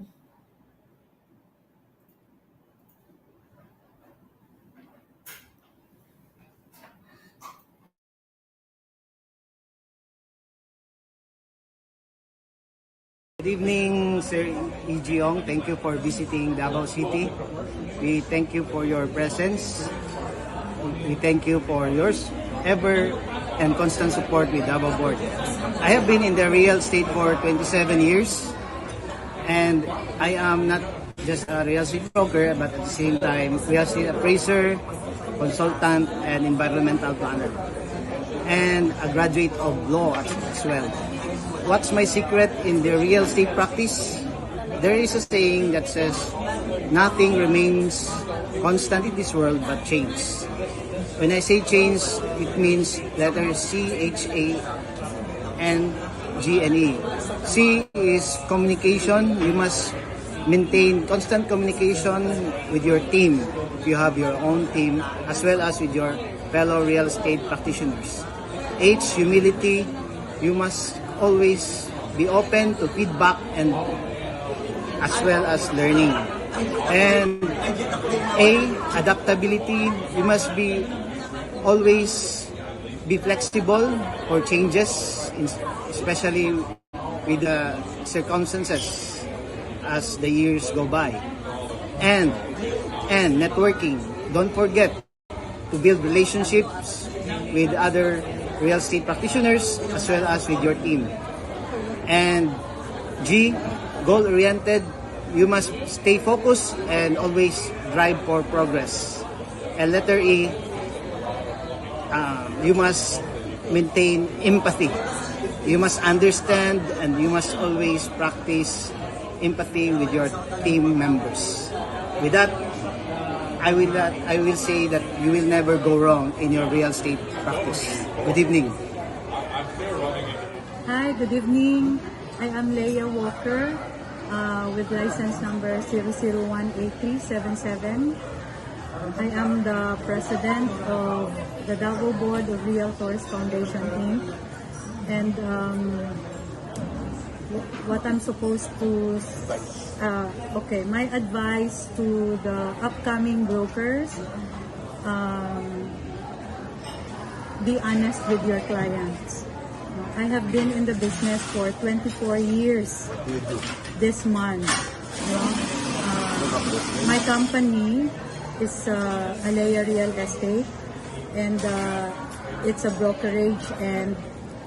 Good evening, Sir E.G. Ong. Thank you for visiting Davao City. We thank you for your presence. We thank you for yours ever and constant support with Davao Board. I have been in the real estate for 27 years, and I am not just a real estate broker, but at the same time, real estate appraiser, consultant, and environmental planner, and a graduate of law as well. What's my secret in the real estate practice? There is a saying that says, nothing remains constant in this world but change. When I say change, it means letters C, H, A, N, G, and E. C is communication. You must maintain constant communication with your team, if you have your own team, as well as with your fellow real estate practitioners. H, humility. You must always be open to feedback and as well as learning. And A, adaptability. You must be always be flexible for changes, especially with the circumstances as the years go by. And networking. Don't forget to build relationships with other real estate practitioners as well as with your team. And G, goal-oriented. You must stay focused and always drive for progress. And letter E, you must maintain empathy. You must understand and you must always practice empathy with your team members. With that, I will say that you will never go wrong in your real estate practice. Good evening. Hi, good evening. I am Leia Walker with license number 0018377. I am the president of the Davao Board of Realtors Foundation Inc. And what I'm supposed to my advice to the upcoming brokers be honest with your clients. I have been in the business for 24 years this month. My company is Alea Real Estate, and it's a brokerage and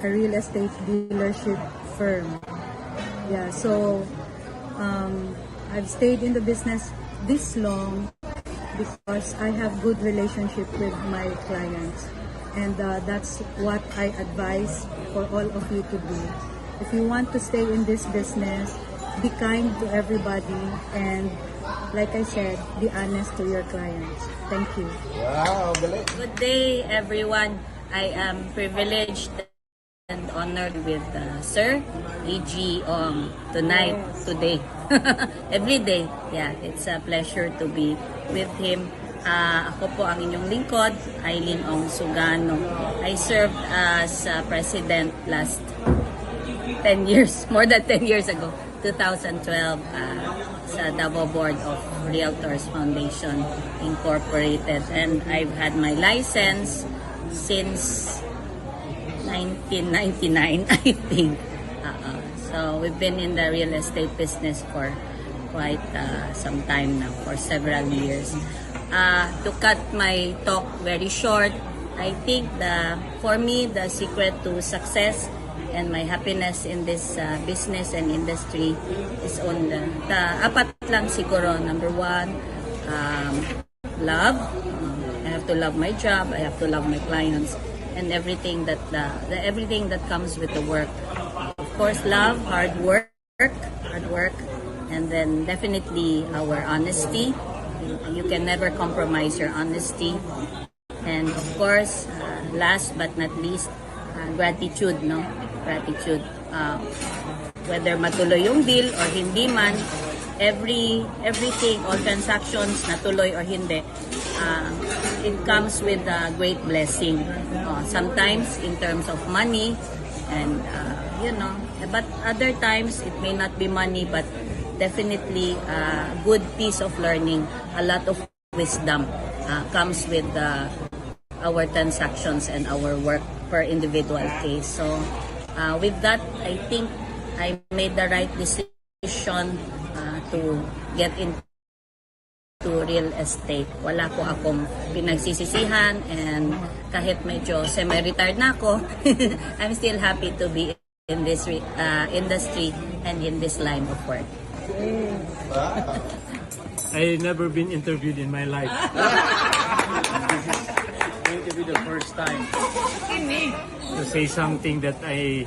a real estate dealership firm. Yeah, so I've stayed in the business this long because I have good relationship with my clients, and that's what I advise for all of you to do. If you want to stay in this business, be kind to everybody, and like I said, be honest to your clients. Thank you. Wow, galing. Good day, everyone. I am privileged and honored with Sir E.G. today. Every day. Yeah, it's a pleasure to be with him. Ako po ang inyong lingkod, Eileen Ong Sugano. I served as president last 10 years, more than 10 years ago, 2012, sa Davao Board of Realtors Foundation Incorporated. And I've had my license since 1999, I think. So we've been in the real estate business for quite some time now, for several years. To cut my talk very short, I think for me, the secret to success and my happiness in this business and industry is on the apat lang siguro. Number one, love. I have to love my job. I have to love my clients and everything that comes with the work. Of course, love, hard work, and then definitely our honesty. You can never compromise your honesty. And of course, last but not least, gratitude, no? Gratitude. Whether matuloy yung deal or hindi man, everything, all transactions, natuloy or hindi, it comes with a great blessing. Sometimes in terms of money, and but other times it may not be money, but definitely a good piece of learning, a lot of wisdom comes with our transactions and our work per individual case. So with that, I think I made the right decision to get into real estate. Wala ko akong pinagsisisihan, and kahit medyo semi-retired na ako, I'm still happy to be in this industry and in this line of work. I never been interviewed in my life. This is going to be the first time to say something that I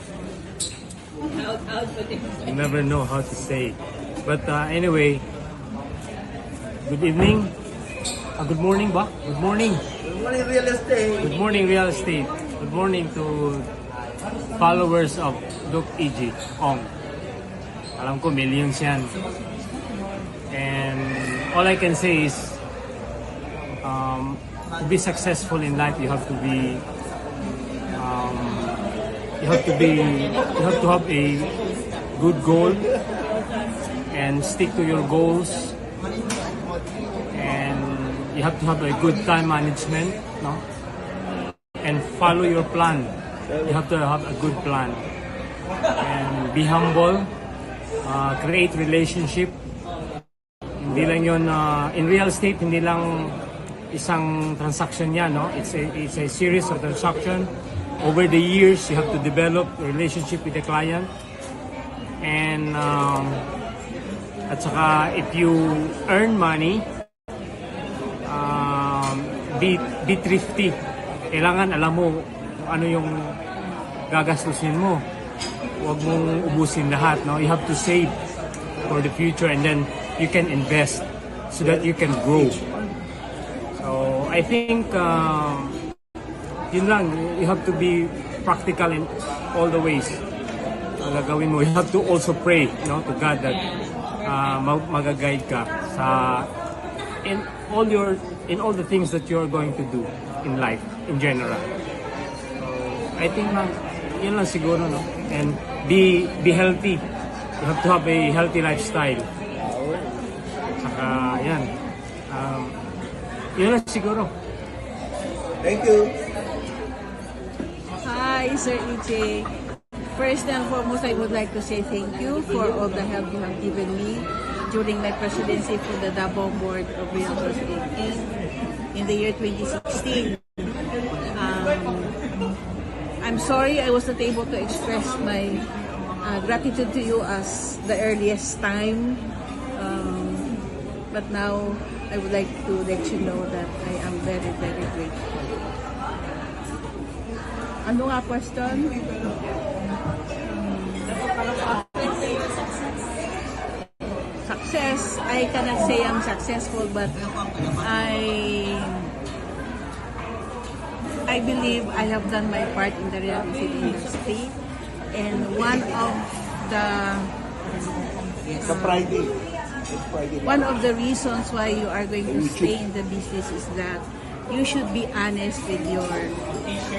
never know how to say. But anyway, good evening. Good morning ba? Good morning. Good morning, real estate. Good morning, real estate. Good morning to followers of Doc E.G. Ong. Alam ko millions yan. And all I can say is to be successful in life, you have to have a good goal and stick to your goals, and you have to have a good time management, no? And follow your plan. You have to have a good plan and be humble. Create relationship. Hindi lang yun, in real estate, hindi lang isang transaction yan, no? It's a series of transaction. Over the years, you have to develop a relationship with the client. And at saka, if you earn money, be thrifty. Kailangan alam mo ano yung gagastusin mo. Huwag mong ubusin lahat, no? You have to save for the future, and then you can invest so that you can grow. So I think yun lang, you have to be practical in all the ways. Gagawin mo, you have to also pray, no, to God that magaguide ka sa in all the things that you're going to do in life in general. So I think yun lang siguro, no? And be healthy. You have to have a healthy lifestyle. Saka yan. Yun lang siguro. Thank you. Hi, Sir EJ. First and foremost, I would like to say thank you for all the help you have given me during my presidency for the Davao Board of Real Estate Inc. in the year 2016. I'm sorry I was not able to express my gratitude to you as the earliest time. But now, I would like to let you know that I am very, very grateful. Ano nga question? Success, I cannot say I'm successful, but I believe I have done my part in the real estate industry, and one of the reasons why you are going to stay in the business is that you should be honest with your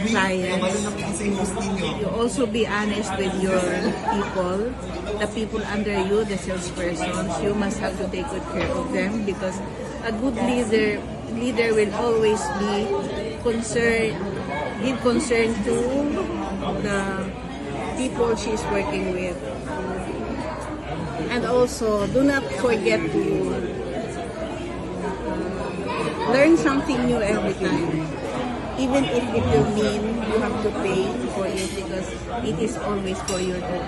clients. You also be honest with your people, the people under you, the salespersons. You must have to take good care of them, because a good leader will always be give concern to the people she's working with. And also, do not forget to learn something new every time. Even if it will mean you have to pay for it, because it is always for your good.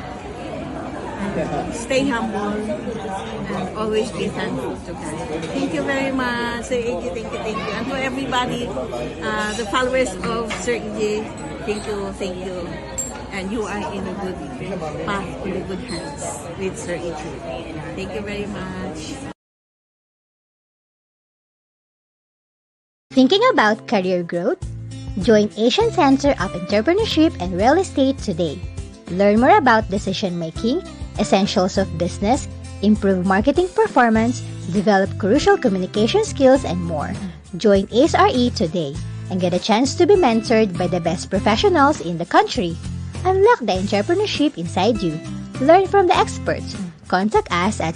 Stay humble and always be thankful to God. Thank you very much, Sir EJ. Thank you. And to everybody, the followers of Sir EJ, thank you. And you are in a good path, in a good hands with Sir EJ. Thank you very much. Thinking about career growth? Join Asian Center of Entrepreneurship and Real Estate today. Learn more about decision making, essentials of business, improve marketing performance, develop crucial communication skills, and more. Join ASRE today and get a chance to be mentored by the best professionals in the country. Unlock the entrepreneurship inside you. Learn from the experts. Contact us at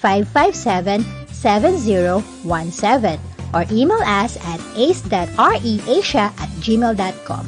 0969-557-7017 or email us at ace.reasia@gmail.com.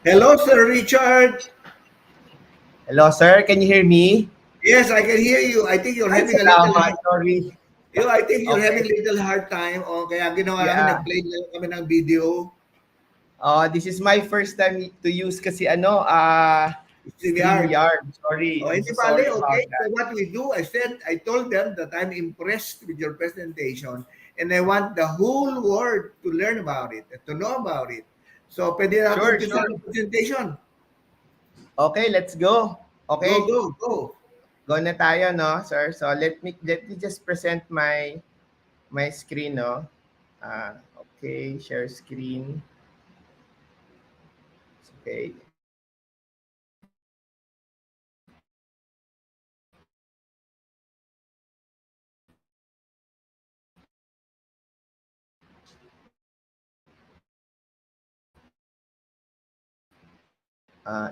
Hello, Sir Richard. Hello, sir. Can you hear me? Yes, I can hear you. I think you're Ay, having a little salamat. Sorry. I think you're Okay. having a little hard time. O kaya ginawa namin, Yeah. nag-play lang kami ng video. This is my first time to use kasi StreamYard. StreamYard. Sorry. Oh, I'm hindi so bale, sorry about okay? that. So what we do, I told them that I'm impressed with your presentation and I want the whole world to learn about it, to know about it. So, pwede natin Sure, umpisa sure. ang presentation. Okay, let's go. Go, Okay. go, go. Go na tayo, no, sir? So let me just present my screen, no? Okay, share screen. Okay.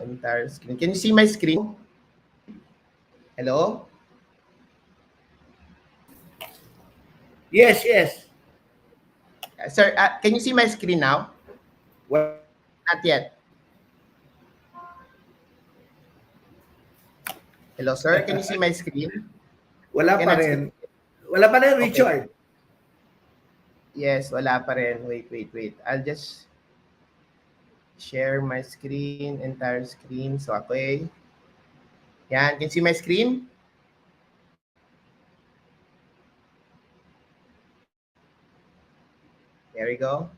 Entire screen. Can you see my screen? Hello? Yes, yes. Sir, can you see my screen now? Well, Not yet. Hello, sir. Can you see my screen? wala pa Cannot see. rin. Wala pa rin, Okay. Richard. Yes, wala pa rin. Wait. I'll just share my screen, entire screen. So, okay. Yan. Can you see my screen? There we go.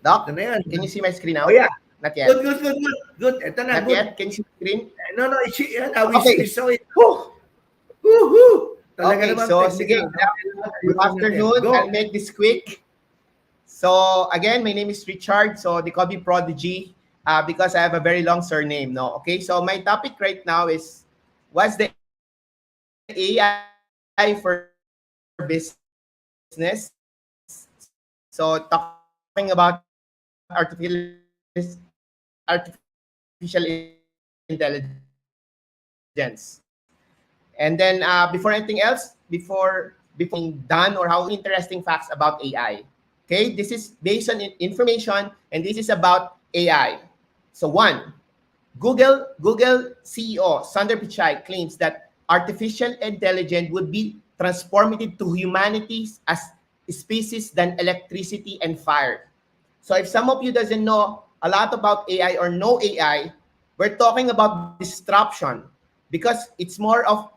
Doc, Ito na yan. can you see my screen now? Oh, yeah. Not yet. Good. Ito na, Not good. yet? Can you see my screen? No, Okay. we saw it. Woohoo! Talaga Okay, naman so technical. sige. Good afternoon. Go. I'll make this quick. So again, my name is Richard. So they call me Prodigy because I have a very long surname. No, okay. So my topic right now is what's the AI for business? So talking about artificial artificial intelligence. And then before anything else, before done or how interesting facts about AI. Okay, this is based on information and this is about AI. So one, Google CEO Sundar Pichai claims that artificial intelligence would be transformative to humanity as species than electricity and fire. So if some of you doesn't know a lot about AI or know AI, we're talking about disruption because it's more of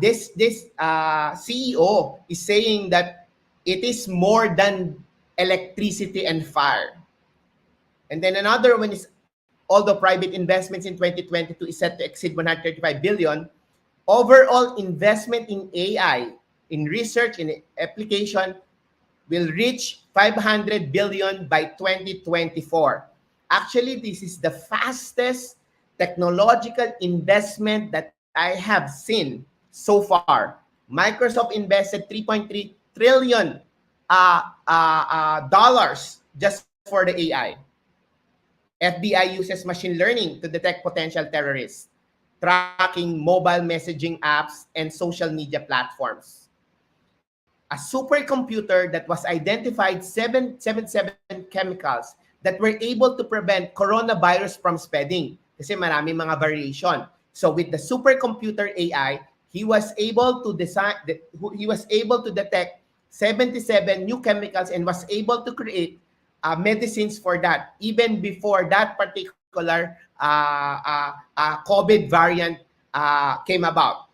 this CEO is saying that it is more than electricity and fire. And then another one is although private investments in 2022 is set to exceed 135 billion, overall investment in AI, in research, in application will reach 500 billion by 2024. Actually, this is the fastest technological investment that I have seen so far. Microsoft invested 3.3 trillion dollars just for the AI. FBI uses machine learning to detect potential terrorists, tracking mobile messaging apps and social media platforms. A supercomputer that was identified 777 chemicals that were able to prevent coronavirus from spreading kasi maraming mga variation. So with the supercomputer AI, he was able to detect 77 new chemicals and was able to create medicines for that even before that particular COVID variant came about.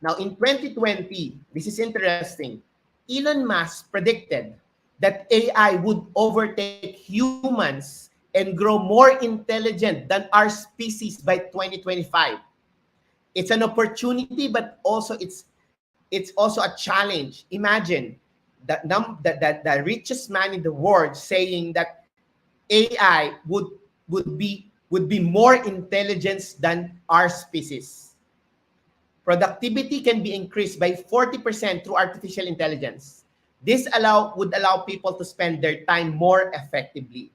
Now, in 2020, this is interesting, Elon Musk predicted that AI would overtake humans and grow more intelligent than our species by 2025. It's an opportunity, but also it's also a challenge. Imagine the richest man in the world saying that AI would be more intelligent than our species. Productivity can be increased by 40% through artificial intelligence. This would allow people to spend their time more effectively.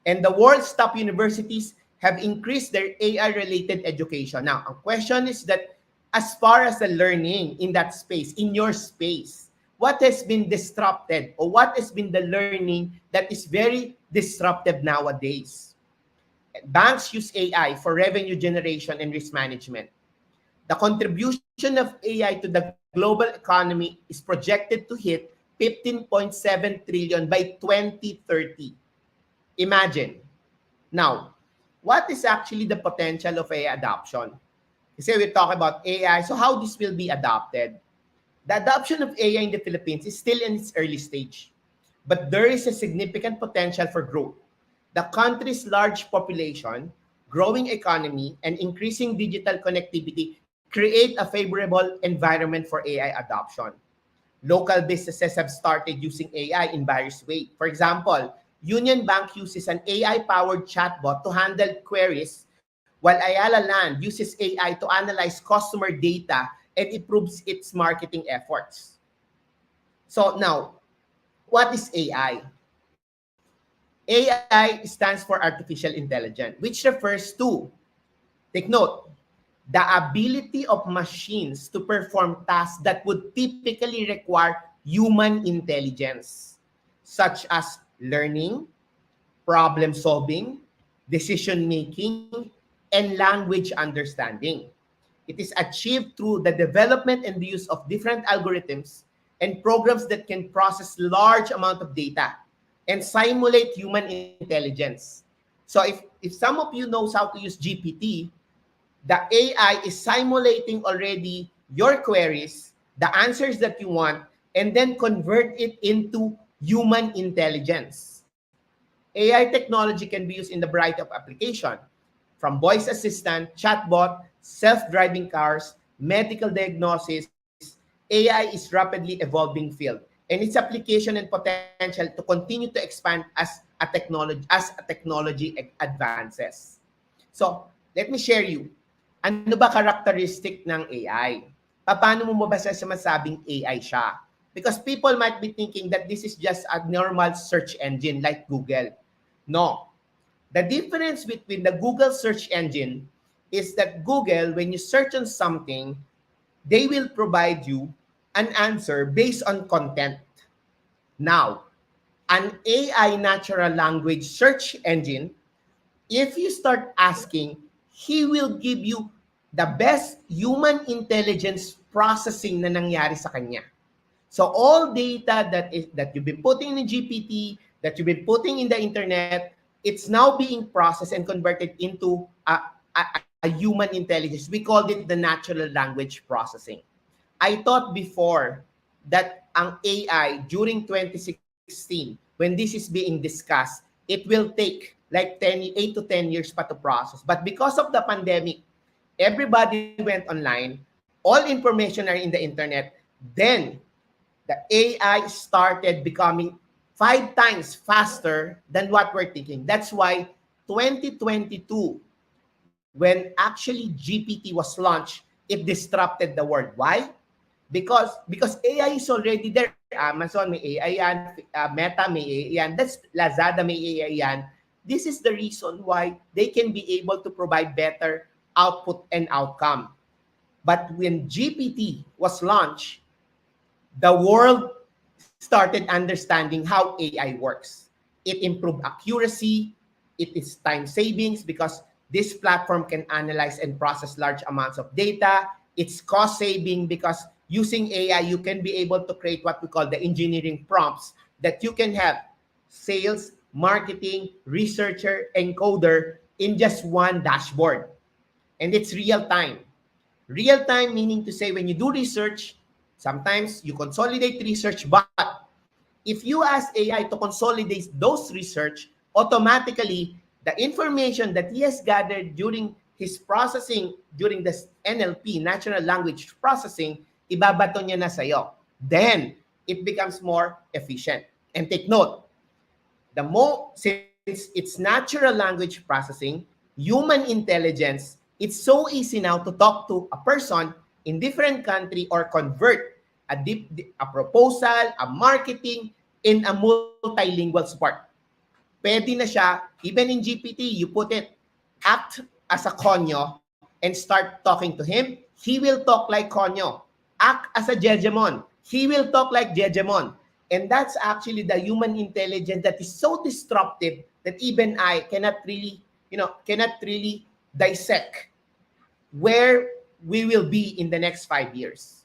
And the world's top universities have increased their AI-related education. Now, a question is that as far as the learning in that space, in your space, what has been disrupted or what has been the learning that is very disruptive nowadays? Banks use AI for revenue generation and risk management. The contribution of AI to the global economy is projected to hit 15.7 trillion by 2030. Imagine. Now, what is actually the potential of AI adoption? Kasi we talk about AI, so how this will be adopted? The adoption of AI in the Philippines is still in its early stage, but there is a significant potential for growth. The country's large population, growing economy, and increasing digital connectivity create a favorable environment for AI adoption. Local businesses have started using AI in various ways. For example, Union Bank uses an AI-powered chatbot to handle queries, while Ayala Land uses AI to analyze customer data and improves its marketing efforts. So now, what is AI? AI stands for artificial intelligence, which refers to, take note, the ability of machines to perform tasks that would typically require human intelligence, such as learning, problem solving, decision making, and language understanding. It is achieved through the development and the use of different algorithms and programs that can process large amount of data and simulate human intelligence. So if some of you knows how to use GPT, the AI is simulating already your queries, the answers that you want, and then convert it into human intelligence. AI technology can be used in the variety of application, from voice assistant, chatbot, self-driving cars, medical diagnosis. AI is rapidly evolving field, and its application and potential to continue to expand as a technology advances. So, let me share you. Ano ba characteristic ng AI? Paano mo ba masabing AI siya? Because people might be thinking that this is just a normal search engine like Google. No. The difference between the Google search engine is that Google, when you search on something, they will provide you an answer based on content. Now, an AI natural language search engine, if you start asking, he will give you the best human intelligence processing na nangyari sa kanya. So all data that you've been putting in GPT, that you've been putting in the internet, it's now being processed and converted into a human intelligence. We called it the natural language processing. I thought before that ang AI during 2016, when this is being discussed, it will take like 8 to 10 years pa to process. But because of the pandemic, everybody went online, all information are in the internet, then the AI started becoming 5 times faster than what we're thinking. That's why 2022, when actually GPT was launched, it disrupted the world. Why? Because AI is already there. Amazon may AI yan, Meta may AI yan, that's Lazada may AI yan. This is the reason why they can be able to provide better output and outcome. But when GPT was launched, the world started understanding how AI works. It improved accuracy, it is time savings because this platform can analyze and process large amounts of data. It's cost saving because using AI, you can be able to create what we call the engineering prompts that you can have sales, marketing, researcher, encoder in just one dashboard. And it's real time. Real time meaning to say when you do research, sometimes you consolidate research, but if you ask AI to consolidate those research, automatically the information that he has gathered during his processing, during the NLP, natural language processing, ibabato niya na sa'yo. Then, it becomes more efficient. And take note, since it's natural language processing, human intelligence, it's so easy now to talk to a person in different country or convert a proposal, a marketing in a multilingual support. pwede na siya, even in GPT, you put it, act as a Konyo and start talking to him, he will talk like Konyo. Act as a Jejemon, he will talk like Jejemon. And that's actually the human intelligence that is so disruptive that even I cannot really, cannot really dissect where we will be in the next 5 years.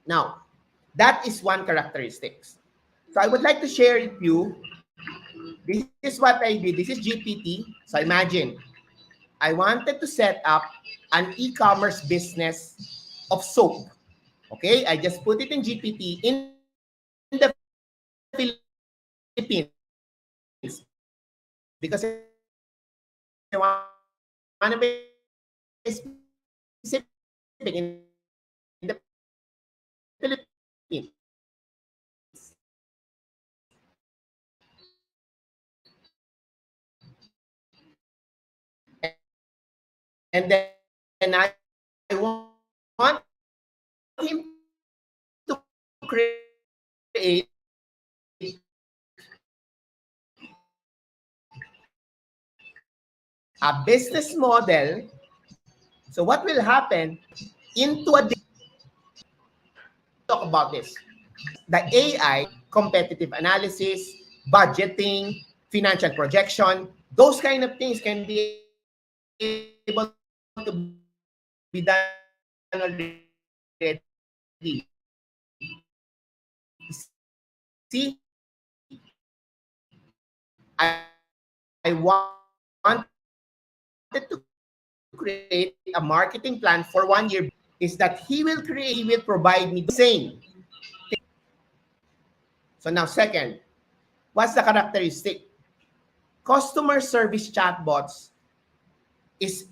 Now, that is one characteristics. So I would like to share with you, this is what I did. This is GPT. So imagine, I wanted to set up an e-commerce business of soap. Okay, I just put it in GPT in the Philippines because I want to be specific in the Philippines. And then I want him to create a business model. So what will happen into a talk about this? The AI, competitive analysis, budgeting, financial projection, those kind of things can be able to be done already. See, I wanted to create a marketing plan for 1 year. Is that he will provide me the same. So now second, what's the characteristic? Customer service chatbots is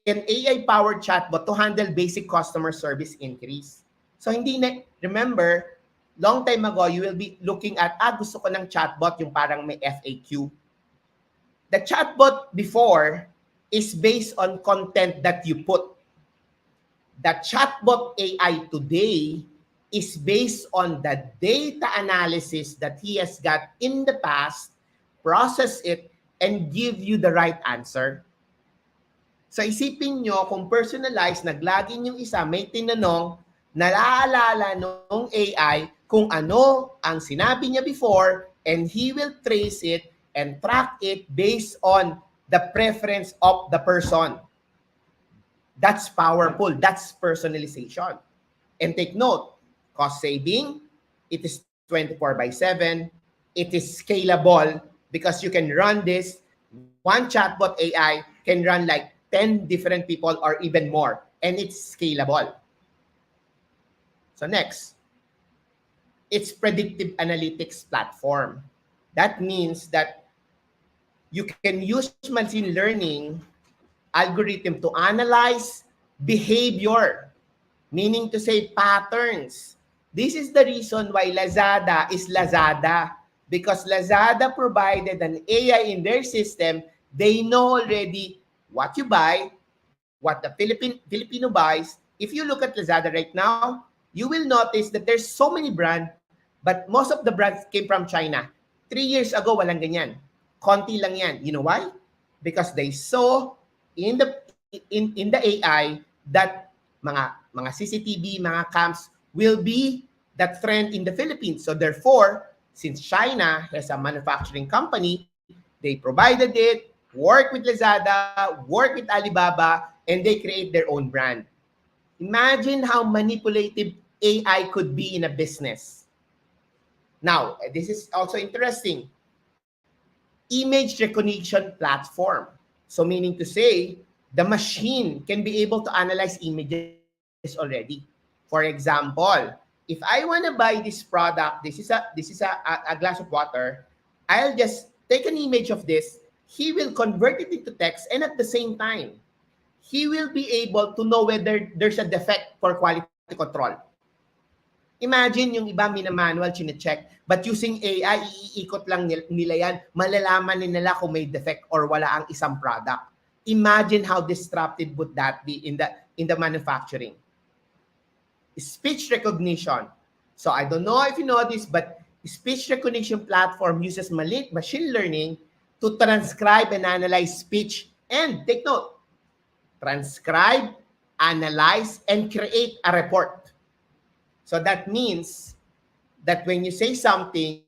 an AI-powered chatbot to handle basic customer service inquiries. So hindi na, remember, long time ago, you will be looking at, gusto ko ng chatbot, yung parang may FAQ. The chatbot before is based on content that you put. The chatbot AI today is based on the data analysis that he has got in the past, process it, and give you the right answer. So isipin nyo, kung personalized, naglagin yung isa, may tinanong, nalaalala nung AI kung ano ang sinabi niya before, and he will trace it and track it based on the preference of the person. That's powerful. That's personalization. And take note, cost saving, it is 24/7. It is scalable because you can run this. One chatbot AI can run like 10 different people or even more. And it's scalable. So next, it's predictive analytics platform. That means that you can use machine learning algorithm to analyze behavior, meaning to say patterns. This is the reason why Lazada is Lazada, because Lazada provided an AI in their system. They know already what you buy, what the Filipino buys. If you look at Lazada right now, you will notice that there's so many brands, but most of the brands came from China. 3 years ago, walang ganyan. Konti lang yan. You know why? Because they saw in the AI that mga CCTV, mga cams will be that trend in the Philippines. So therefore, since China has a manufacturing company, they provided it, work with Lazada, work with Alibaba, and they create their own brand. Imagine how manipulative AI could be in a business. Now, this is also interesting. Image recognition platform. So meaning to say, the machine can be able to analyze images already. For example, if I want to buy this product, this is a glass of water, I'll just take an image of this. He will convert it into text, and at the same time, he will be able to know whether there's a defect for quality control. Imagine yung iba minamanual, chine-check, but using AI, iikot lang nila yan, malalaman nila kung may defect or wala ang isang product. Imagine how disruptive would that be in the manufacturing. Speech recognition. So I don't know if you know this, but Speech recognition platform uses machine learning to transcribe and analyze speech and, take note, transcribe, analyze, and create a report. So that means that when you say something,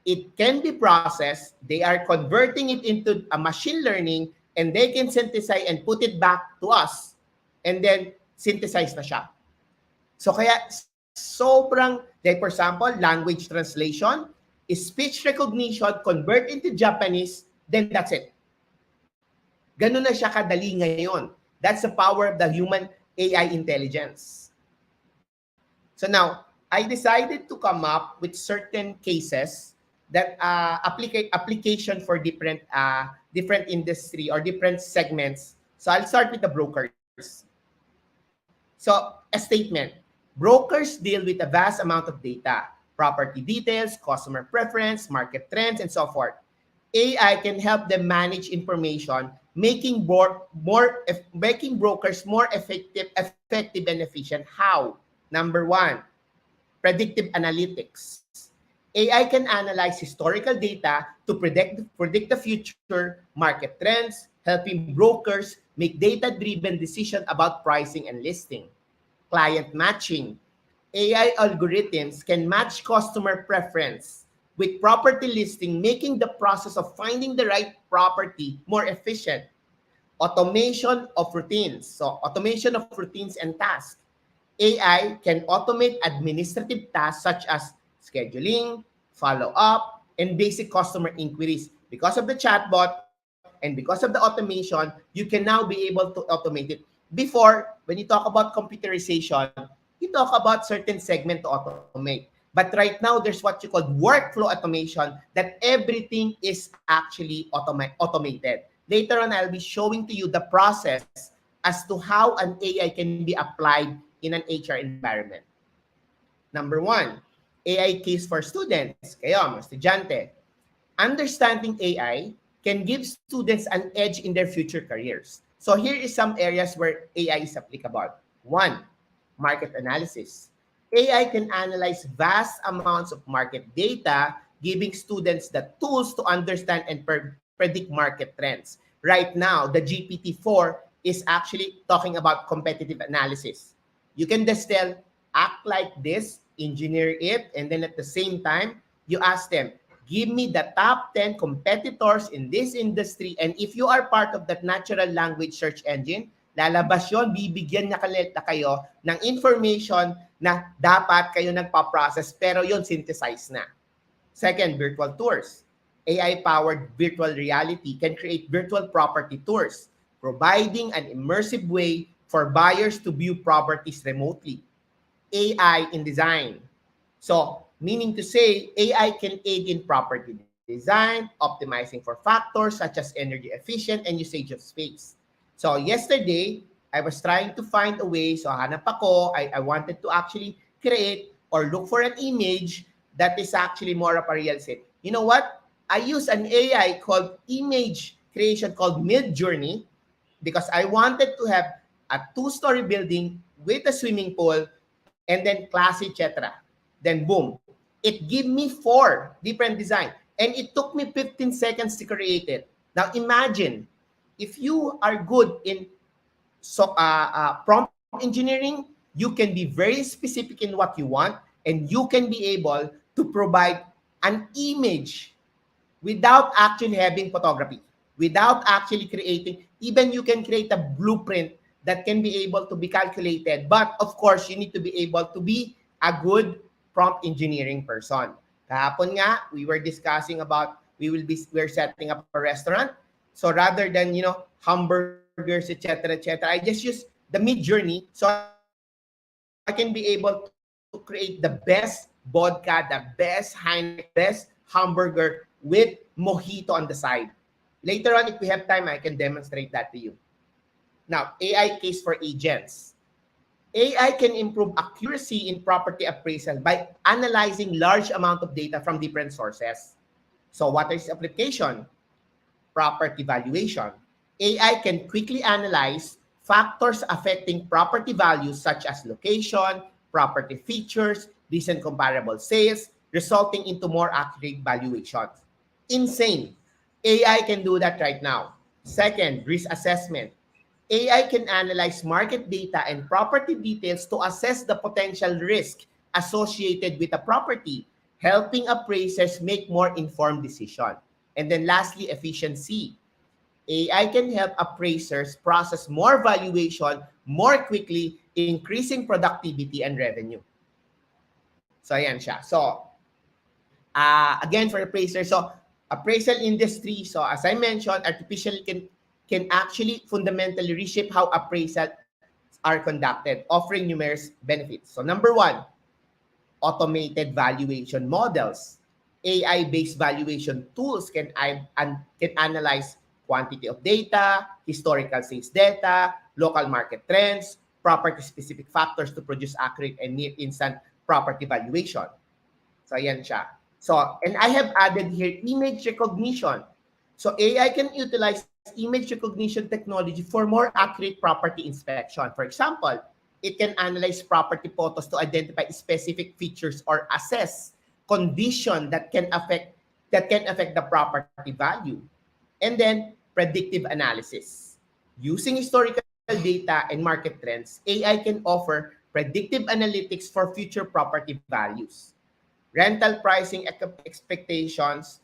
it can be processed, they are converting it into a machine learning, and they can synthesize and put it back to us. And then, synthesize na siya. So kaya, sobrang, like for example, language translation, speech recognition, convert into Japanese, then that's it. Ganun na siya kadali ngayon. That's the power of the human AI intelligence. So now, I decided to come up with certain cases that application for different industry or different segments. So I'll start with the brokers. So a statement. Brokers deal with a vast amount of data, property details, customer preference, market trends, and so forth. AI can help them manage information, making brokers more effective and efficient. How? Number one, predictive analytics. AI can analyze historical data to predict the future market trends, helping brokers make data-driven decisions about pricing and listing. Client matching. AI algorithms can match customer preference with property listing, making the process of finding the right property more efficient. Automation of routines. So automation of routines and tasks. AI can automate administrative tasks such as scheduling, follow-up, and basic customer inquiries. Because of the chatbot and because of the automation, you can now be able to automate it. Before, when you talk about computerization, you talk about certain segment to automate. But right now, there's what you call workflow automation, that everything is actually automated. Later on, I'll be showing to you the process as to how an AI can be applied in an HR environment. Number one, AI case for students. Kayo, mga estudyante. Understanding AI can give students an edge in their future careers. So here is some areas where AI is applicable. One, market analysis. AI can analyze vast amounts of market data, giving students the tools to understand and predict market trends. Right now, the GPT-4 is actually talking about competitive analysis. You can just tell, act like this, engineer it, and then at the same time, you ask them, give me the top 10 competitors in this industry, and if you are part of that natural language search engine, lalabas yun, bibigyan na kayo ng information na dapat kayo nagpa-process, pero yun synthesize na. Second, virtual tours. AI-powered virtual reality can create virtual property tours, providing an immersive way for buyers to view properties remotely. AI in design. So, meaning to say, AI can aid in property design, optimizing for factors such as energy efficient and usage of space. So, yesterday, I was trying to find a way. So, hanap ako, I wanted to actually create or look for an image that is actually more of a real estate. You know what? I use an AI called image creation called Midjourney because I wanted to have a 2-story building with a swimming pool and then classy, etc. Then boom, it gave me 4 different designs and it took me 15 seconds to create it. Now imagine if you are good in prompt engineering, you can be very specific in what you want and you can be able to provide an image without actually having photography, without actually creating, even you can create a blueprint that can be able to be calculated. But of course, you need to be able to be a good prompt engineering person. Kahapon nga, we were discussing about we're setting up a restaurant. So rather than, hamburgers, etc., I just use the Midjourney so I can be able to create the best vodka, the best Heineken, best hamburger with mojito on the side. Later on, if we have time, I can demonstrate that to you. Now, AI case for agents. AI can improve accuracy in property appraisal by analyzing large amount of data from different sources. So what is application? Property valuation. AI can quickly analyze factors affecting property values such as location, property features, recent comparable sales, resulting into more accurate valuations. Insane. AI can do that right now. Second, risk assessment. AI can analyze market data and property details to assess the potential risk associated with a property, helping appraisers make more informed decisions. And then lastly, efficiency. AI can help appraisers process more valuation more quickly, increasing productivity and revenue. So, ayan siya. So, again, for appraisers, so appraisal industry, so as I mentioned, artificial can actually fundamentally reshape how appraisals are conducted, offering numerous benefits. So, number one, automated valuation models. AI-based valuation tools can analyze quantity of data, historical sales data, local market trends, property-specific factors to produce accurate and near-instant property valuation. So, ayan siya. So, and I have added here image recognition. So, AI can utilize image recognition technology for more accurate property inspection. For example, it can analyze property photos to identify specific features or assess condition that can affect the property value. And then predictive analysis. Using historical data and market trends, AI can offer predictive analytics for future property values, rental pricing expectations,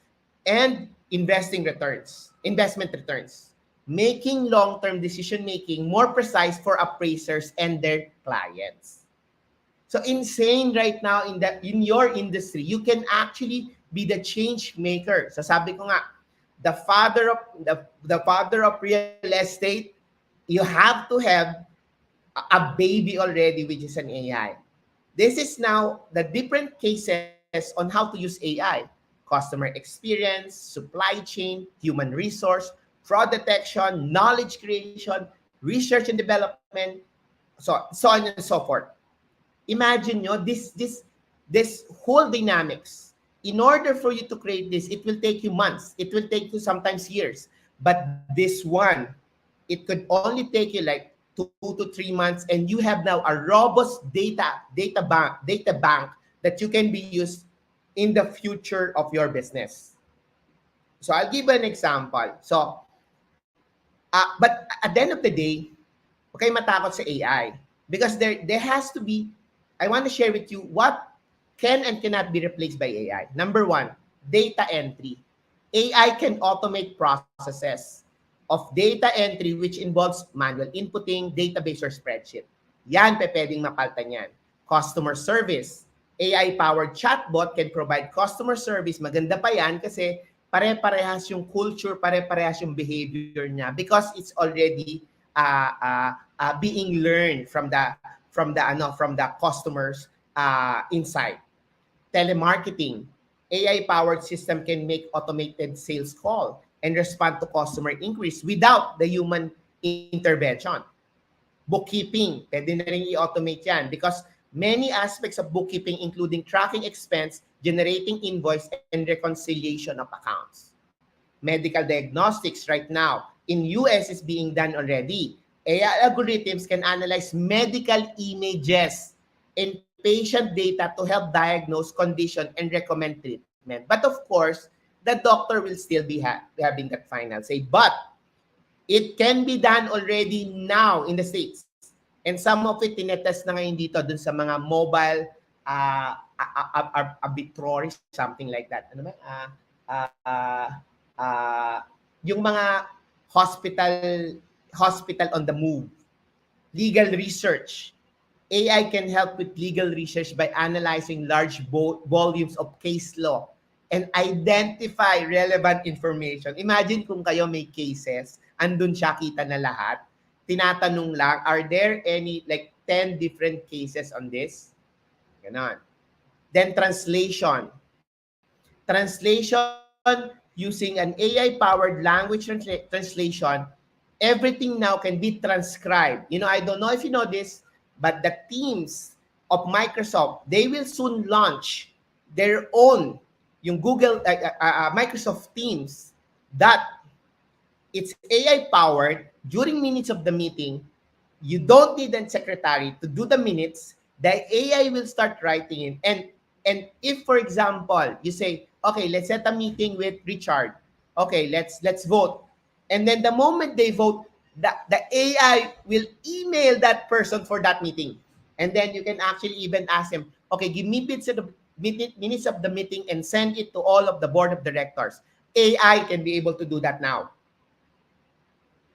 and investment returns, making long-term decision-making more precise for appraisers and their clients. So insane right now in your industry, you can actually be the change maker. So sabi ko nga, the father of real estate, you have to have a baby already, which is an AI. This is now the different cases on how to use AI: customer experience, supply chain, human resource, fraud detection, knowledge creation, research and development, so on and so forth. Imagine nyo, this whole dynamics. In order for you to create this, it will take you months. It will take you sometimes years. But this one, it could only take you like 2 to 3 months, and you have now a robust data bank that you can be used in the future of your business. So I'll give an example. So, but at the end of the day, okay, matakot sa AI, because there has to be. I want to share with you what can and cannot be replaced by AI. Number one, data entry. AI can automate processes of data entry which involves manual inputting, database, or spreadsheet. Yan, pwedeng mapaltan yan. Customer service. AI-powered chatbot can provide customer service. Maganda pa yan kasi pare-parehas yung culture, pare-parehas yung behavior niya because it's already being learned from the customers insight. Telemarketing. AI-powered system can make automated sales call and respond to customer inquiries without the human intervention. Bookkeeping, pwede na rin i-automate yan because many aspects of bookkeeping including tracking expense, generating invoice, and reconciliation of accounts. Medical diagnostics right now in US is being done already. AI algorithms can analyze medical images and patient data to help diagnose condition and recommend treatment. But of course, the doctor will still be having that final say. But it can be done already now in the States. And some of it, tinetest na ngayon dito dun sa mga mobile arbitrary, something like that. Ano ba? Yung mga hospital on the move. Legal research. AI can help with legal research by analyzing large volumes of case law and identify relevant information. Imagine kung kayo may cases, andun siya, kita na lahat. Tinatanong lang, are there any like 10 different cases on this? Ganon. Then translation. Translation using an AI-powered language translation, everything now can be transcribed. You know, I don't know if you know this, but the teams of Microsoft, they will soon launch their own, yung Google, Microsoft Teams, that it's AI-powered. During minutes of the meeting, you don't need a secretary to do the minutes. The AI will start writing in, and And if, for example, you say, okay, let's set a meeting with Richard. Okay, let's vote. And then the moment they vote, the AI will email that person for that meeting. And then you can actually even ask him, okay, give me minutes of the meeting and send it to all of the board of directors. AI can be able to do that now.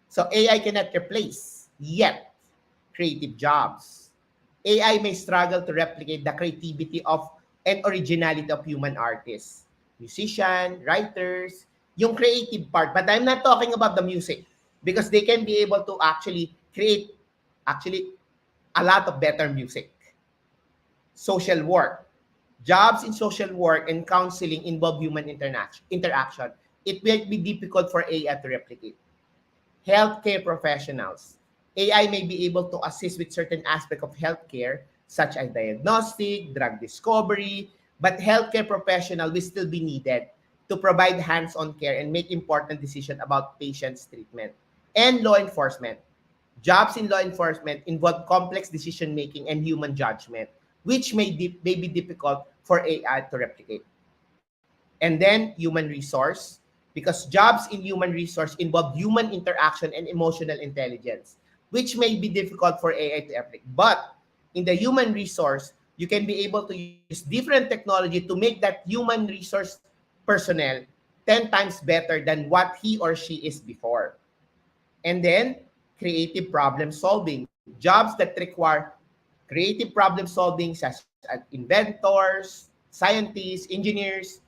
So AI cannot replace yet creative jobs. AI may struggle to replicate the creativity of and originality of human artists, musicians, writers, yung creative part. But I'm not talking about the music because they can be able to actually create a lot of better music. Social work. Jobs in social work and counseling involve human interaction. It will be difficult for AI to replicate. Healthcare professionals. AI may be able to assist with certain aspects of healthcare, such as diagnostic, drug discovery, but healthcare professional will still be needed to provide hands-on care and make important decisions about patients' treatment. And law enforcement. Jobs in law enforcement involve complex decision-making and human judgment, which may be difficult for AI to replicate. And then human resource, because jobs in human resource involve human interaction and emotional intelligence, which may be difficult for AI to replicate. But in the human resource, you can be able to use different technology to make that human resource personnel 10 times better than what he or she is before. And then creative problem solving. Jobs that require creative problem solving, such as inventors, scientists, engineers,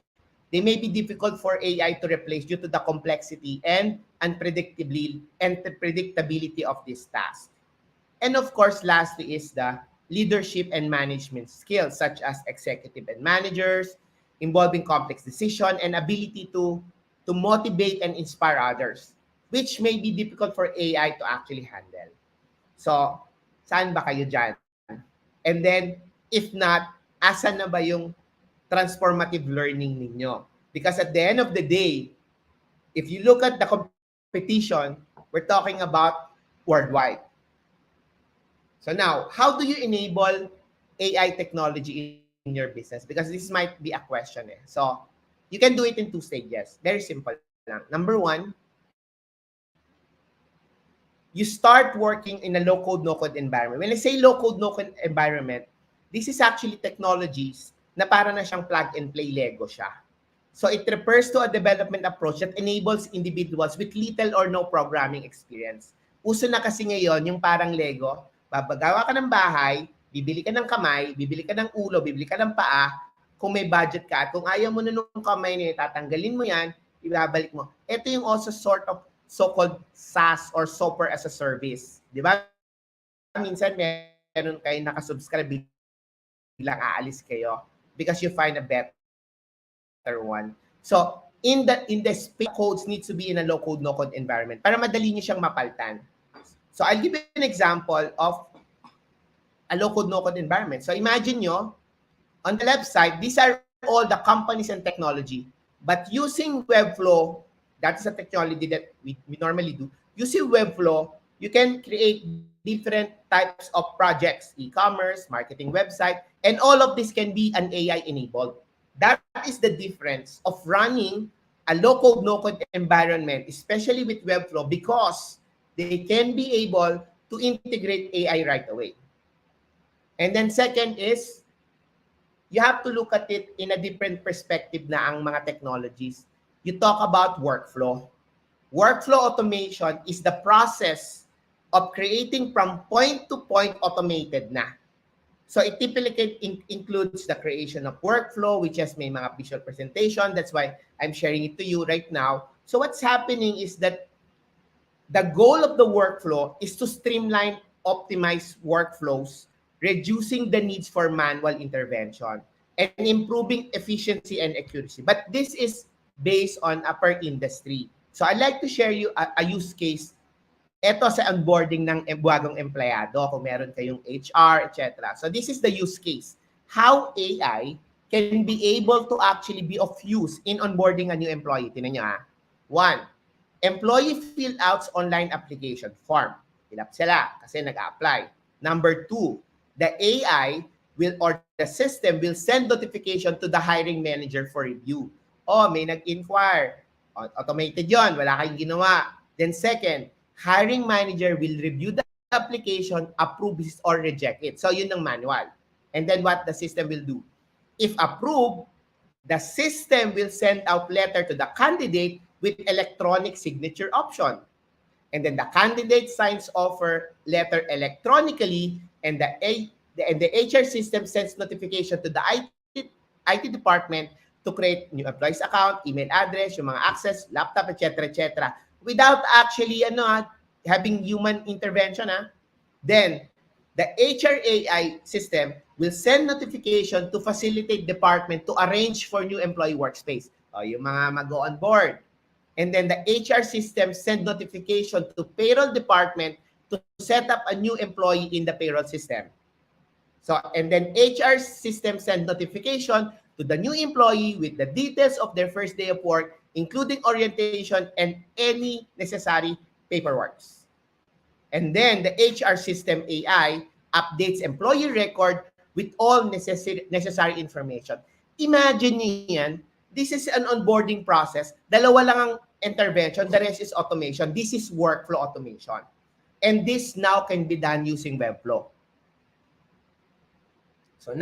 they may be difficult for AI to replace due to the complexity and unpredictability of this task. And of course, lastly is the leadership and management skills, such as executive and managers, involving complex decision and ability to motivate and inspire others, which may be difficult for AI to actually handle. So, saan ba kayo dyan? And then, if not, asan na ba yung transformative learning ninyo? Because at the end of the day, if you look at the competition, we're talking about worldwide. So now, how do you enable AI technology in your business? Because this might be a question. So, you can do it in 2 stages. Very simple lang. Number 1, you start working in a low-code, no-code environment. When I say low-code, no-code environment, this is actually technologies na para na siyang plug-and-play Lego siya. So it refers to a development approach that enables individuals with little or no programming experience. Uso na kasi ngayon yung parang Lego, babagawa ka ng bahay, bibili ka ng kamay, bibili ka ng ulo, bibili ka ng paa, kung may budget ka, at kung ayaw mo na nung kamay niya, tatanggalin mo yan, ibabalik mo. Ito yung also sort of so-called SaaS or software as a service. Di ba? Minsan meron kayo nakasubscribe, biglang aalis kayo because you find a better one. So, in the space, codes needs to be in a low-code, no-code environment para madali niyo siyang mapaltan. So, I'll give you an example of a low-code, no-code environment. So, imagine nyo, on the left side, these are all the companies and technology. But using Webflow, that's a technology that we normally do. Using Webflow, you can create different types of projects, e-commerce, marketing website, and all of this can be an AI-enabled. That is the difference of running a low-code, no-code environment, especially with Webflow, because they can be able to integrate AI right away. And then second is, you have to look at it in a different perspective na ang mga technologies. You talk about workflow. Workflow automation is the process of creating from point-to-point automated na. So it typically includes the creation of workflow, which has may mga visual presentation. That's why I'm sharing it to you right now. So what's happening is that the goal of the workflow is to streamline, optimize workflows, reducing the needs for manual intervention, and improving efficiency and accuracy. But this is based on a per industry. So I'd like to share you a use case. Ito sa onboarding ng bagong empleyado, kung meron kayong HR, etc. So this is the use case. How AI can be able to actually be of use in onboarding a new employee. Tingnan nyo ha. 1, employee fill outs online application form. Fill up sila kasi nag-apply. Number 2, the AI or the system will send notification to the hiring manager for review. Oh, may nag-inquire. Automated yon, wala kayong ginawa. Then second, hiring manager will review the application, approve it or reject it. So yun ang manual. And then what the system will do? If approved, the system will send out letter to the candidate with electronic signature option. And then the candidate signs offer letter electronically, and the HR system sends notification to the IT department to create new employees account, email address, yung mga access, laptop, etc., without actually having human intervention. Then the HR AI system will send notification to facilitate department to arrange for new employee workspace. Yung mga mag-go on board. And then the HR system send notification to payroll department to set up a new employee in the payroll system. So, and then HR system send notification to the new employee with the details of their first day of work, including orientation and any necessary paperwork. And then the HR system AI updates employee record with all necessary information. Imagine niyan, this is an onboarding process. Dalawa lang ang intervention, the rest is automation. This is workflow automation. And this now can be done using Webflow. So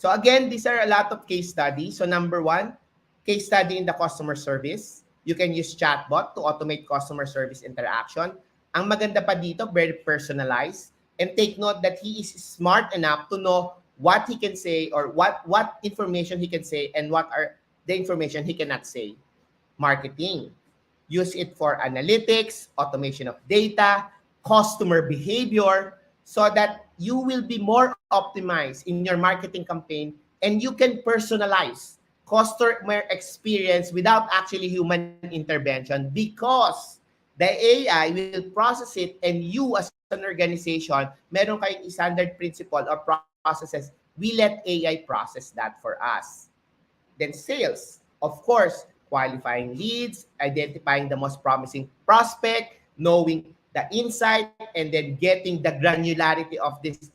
again, these are a lot of case studies. So number one, case study in the customer service. You can use chatbot to automate customer service interaction. Ang maganda pa dito, very personalized. And take note that he is smart enough to know what he can say or what information he can say and what are the information he cannot say. Marketing. Use it for analytics, automation of data, customer behavior, so that you will be more optimized in your marketing campaign and you can personalize customer experience without actually human intervention, because the AI will process it, and you as an organization, meron kayong standard principle or processes, we let AI process that for us. Then sales, of course, qualifying leads, identifying the most promising prospect, knowing the insight, and then getting the granularity of this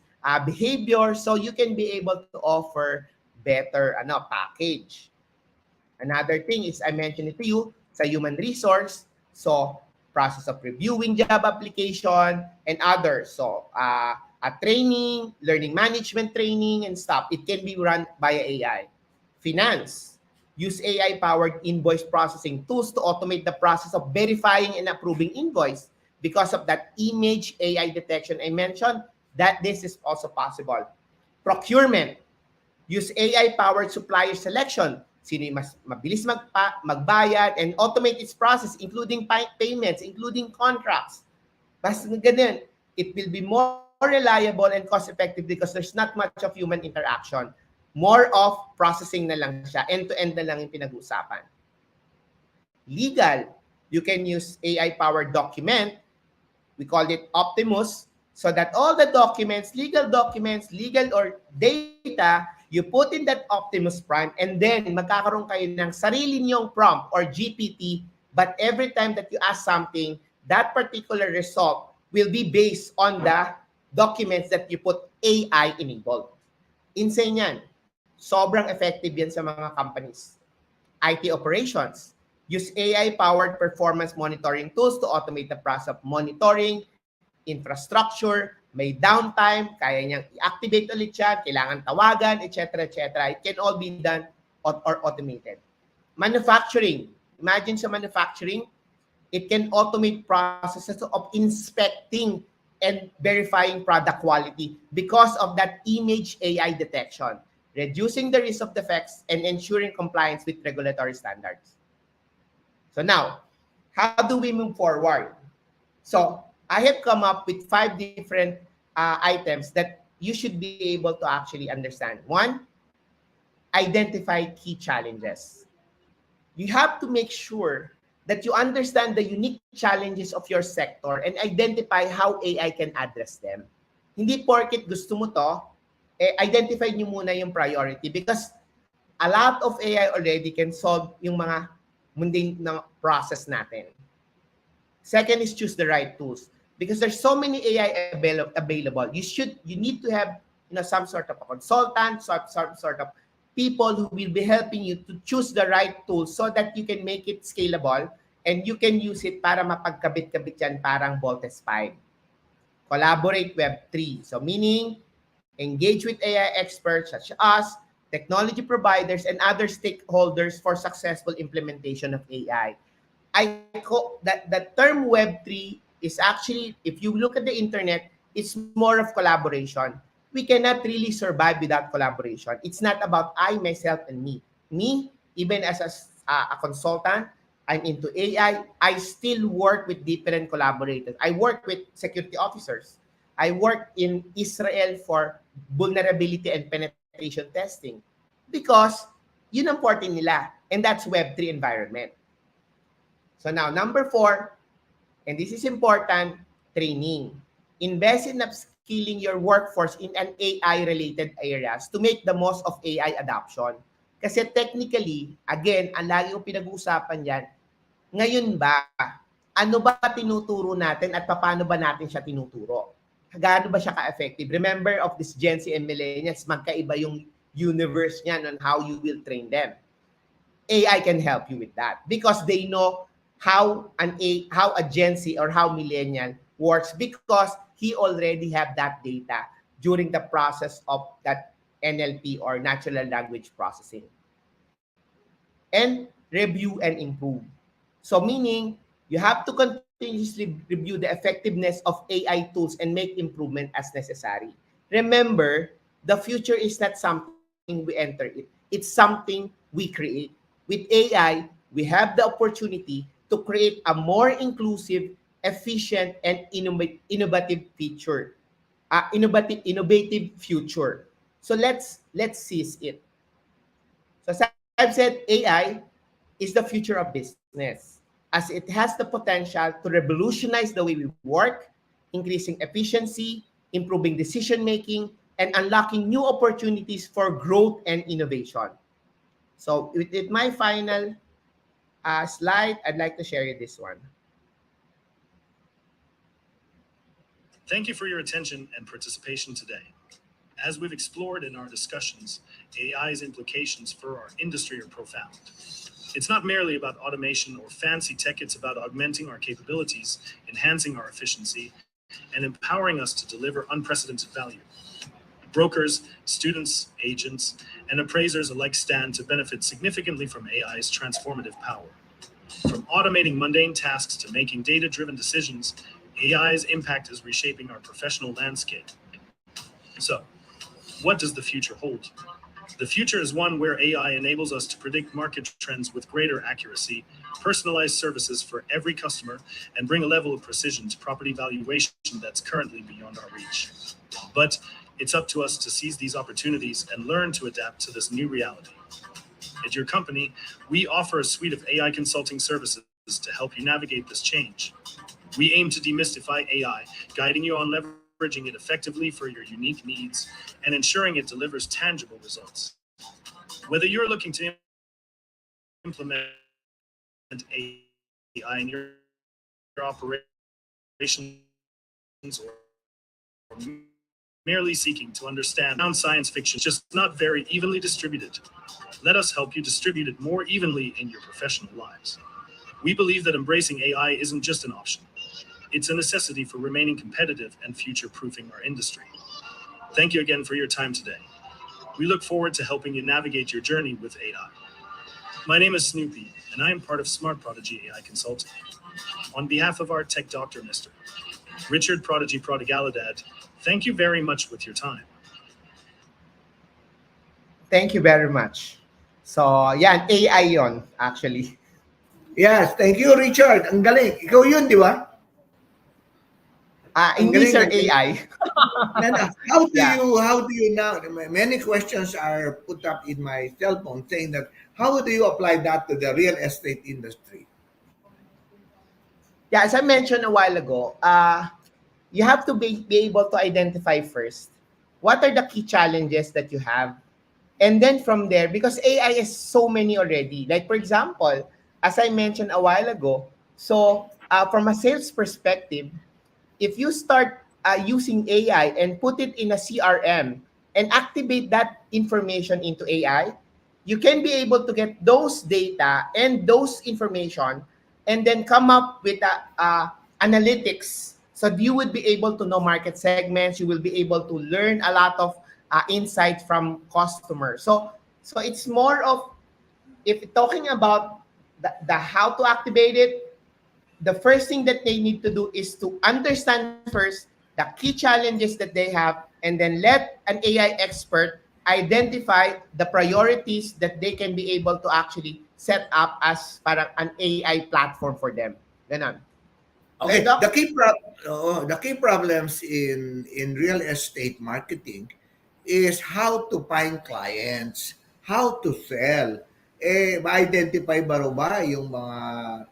behavior so you can be able to offer better package. Another thing is, I mentioned it to you, sa human resource, so process of reviewing job application and others. So a training, learning management training and stuff, it can be run via AI. Finance, use AI-powered invoice processing tools to automate the process of verifying and approving invoice. Because of that image AI detection I mentioned, that this is also possible. Procurement, use AI-powered supplier selection. Sino yung mas mabilis magbayad, and automate its process, including payments, including contracts. Basta ganun, it will be more reliable and cost-effective because there's not much of human interaction. More of processing na lang siya. End-to-end na lang yung pinag-uusapan. Legal, you can use AI-powered document. We call it Optimus, so that all the documents, legal or data, you put in that Optimus Prime, and then magkakaroon kayo ng sarili niyong prompt or GPT, but every time that you ask something, that particular result will be based on the documents that you put AI enabled. Insane yan. Sobrang effective yan sa mga companies. IT operations. Use AI-powered performance monitoring tools to automate the process of monitoring, infrastructure, may downtime, kaya niyang i-activate ulit yan, kailangan tawagan, etc., etc. It can all be done or automated. Manufacturing. Imagine sa manufacturing, it can automate processes of inspecting and verifying product quality because of that image AI detection, reducing the risk of defects and ensuring compliance with regulatory standards. So now, how do we move forward? So I have come up with 5 different items that you should be able to actually understand. 1, identify key challenges. You have to make sure that you understand the unique challenges of your sector and identify how AI can address them. Hindi porket gusto mo to, identify nyo muna yung priority, because a lot of AI already can solve yung mga mundane na process natin. Second is choose the right tools, because there's so many AI available. You need to have some sort of a consultant, some sort of people who will be helping you to choose the right tool so that you can make it scalable and you can use it para mapagkabit-kabit yan parang Voltes 5. Collaborate Web3. So meaning, engage with AI experts such as us, technology providers, and other stakeholders for successful implementation of AI. I call that the term Web3 is actually, if you look at the internet, it's more of collaboration. We cannot really survive without collaboration. It's not about I, myself, and me. Me, even as a consultant, I'm into AI. I still work with different collaborators. I work with security officers. I work in Israel for vulnerability and penetration testing because yun ang forte nila, and that's Web3 environment. So now, number 4, and this is important, training. Invest in upskilling your workforce in an AI-related areas to make the most of AI adoption. Kasi technically, again, ang lagi ko pinag-uusapan yan, ngayon ba, ano ba tinuturo natin at paano ba natin siya tinuturo? Gaano ba siya ka-effective? Remember of this Gen Z and millennials, magkaiba yung universe niyan on how you will train them. AI can help you with that because they know how a Gen Z or how millennial works because he already have that data during the process of that NLP or natural language processing. And review and improve. So meaning, you have to continuously review the effectiveness of AI tools and make improvement as necessary. Remember, the future is not something we enter it. It's something we create. With AI, we have the opportunity to create a more inclusive, efficient, and innovative future. Innovative future. So let's seize it. So as I've said, AI is the future of business as it has the potential to revolutionize the way we work, increasing efficiency, improving decision-making, and unlocking new opportunities for growth and innovation. So with my final slide, I'd like to share you this one. Thank you for your attention and participation today. As we've explored in our discussions, AI's implications for our industry are profound. It's not merely about automation or fancy tech, it's about augmenting our capabilities, enhancing our efficiency, and empowering us to deliver unprecedented value. Brokers, students, agents, and appraisers alike stand to benefit significantly from AI's transformative power. From automating mundane tasks to making data-driven decisions, AI's impact is reshaping our professional landscape. So, what does the future hold? The future is one where AI enables us to predict market trends with greater accuracy, personalize services for every customer, and bring a level of precision to property valuation that's currently beyond our reach. But it's up to us to seize these opportunities and learn to adapt to this new reality. At your company, we offer a suite of AI consulting services to help you navigate this change. We aim to demystify AI, guiding you on leveraging it effectively for your unique needs and ensuring it delivers tangible results. Whether you're looking to implement AI in your operations or merely seeking to understand how science fiction is just not very evenly distributed, let us help you distribute it more evenly in your professional lives. We believe that embracing AI isn't just an option. It's a necessity for remaining competitive and future-proofing our industry. Thank you again for your time today. We look forward to helping you navigate your journey with AI. My name is Snoopy, and I am part of Smart Prodigy AI Consulting. On behalf of our tech doctor, Mr. Richard Prodigy Prodigalidad, thank you very much with your time. Thank you very much. So, yan, AI yon actually. Yes, thank you, Richard. Ang galing. Ikaw yun, di ba? Hindi sir AI. How do you now, many questions are put up in my cell phone saying that, how do you apply that to the real estate industry? Yeah, as I mentioned a while ago, you have to be able to identify first what are the key challenges that you have. And then from there, because AI is so many already, like for example, as I mentioned a while ago, so from a sales perspective, if you start using AI and put it in a CRM, and activate that information into AI, you can be able to get those data and those information and then come up with analytics. So you would be able to know market segments. You will be able to learn a lot of insights from customers. So it's more of, if talking about the how to activate it, the first thing that they need to do is to understand first the key challenges that they have, and then let an AI expert identify the priorities that they can be able to actually set up as parang an AI platform for them. Ganon. Okay, Okay, Doc? the key problems in real estate marketing is how to find clients, how to sell. Ma-identify ba yung mga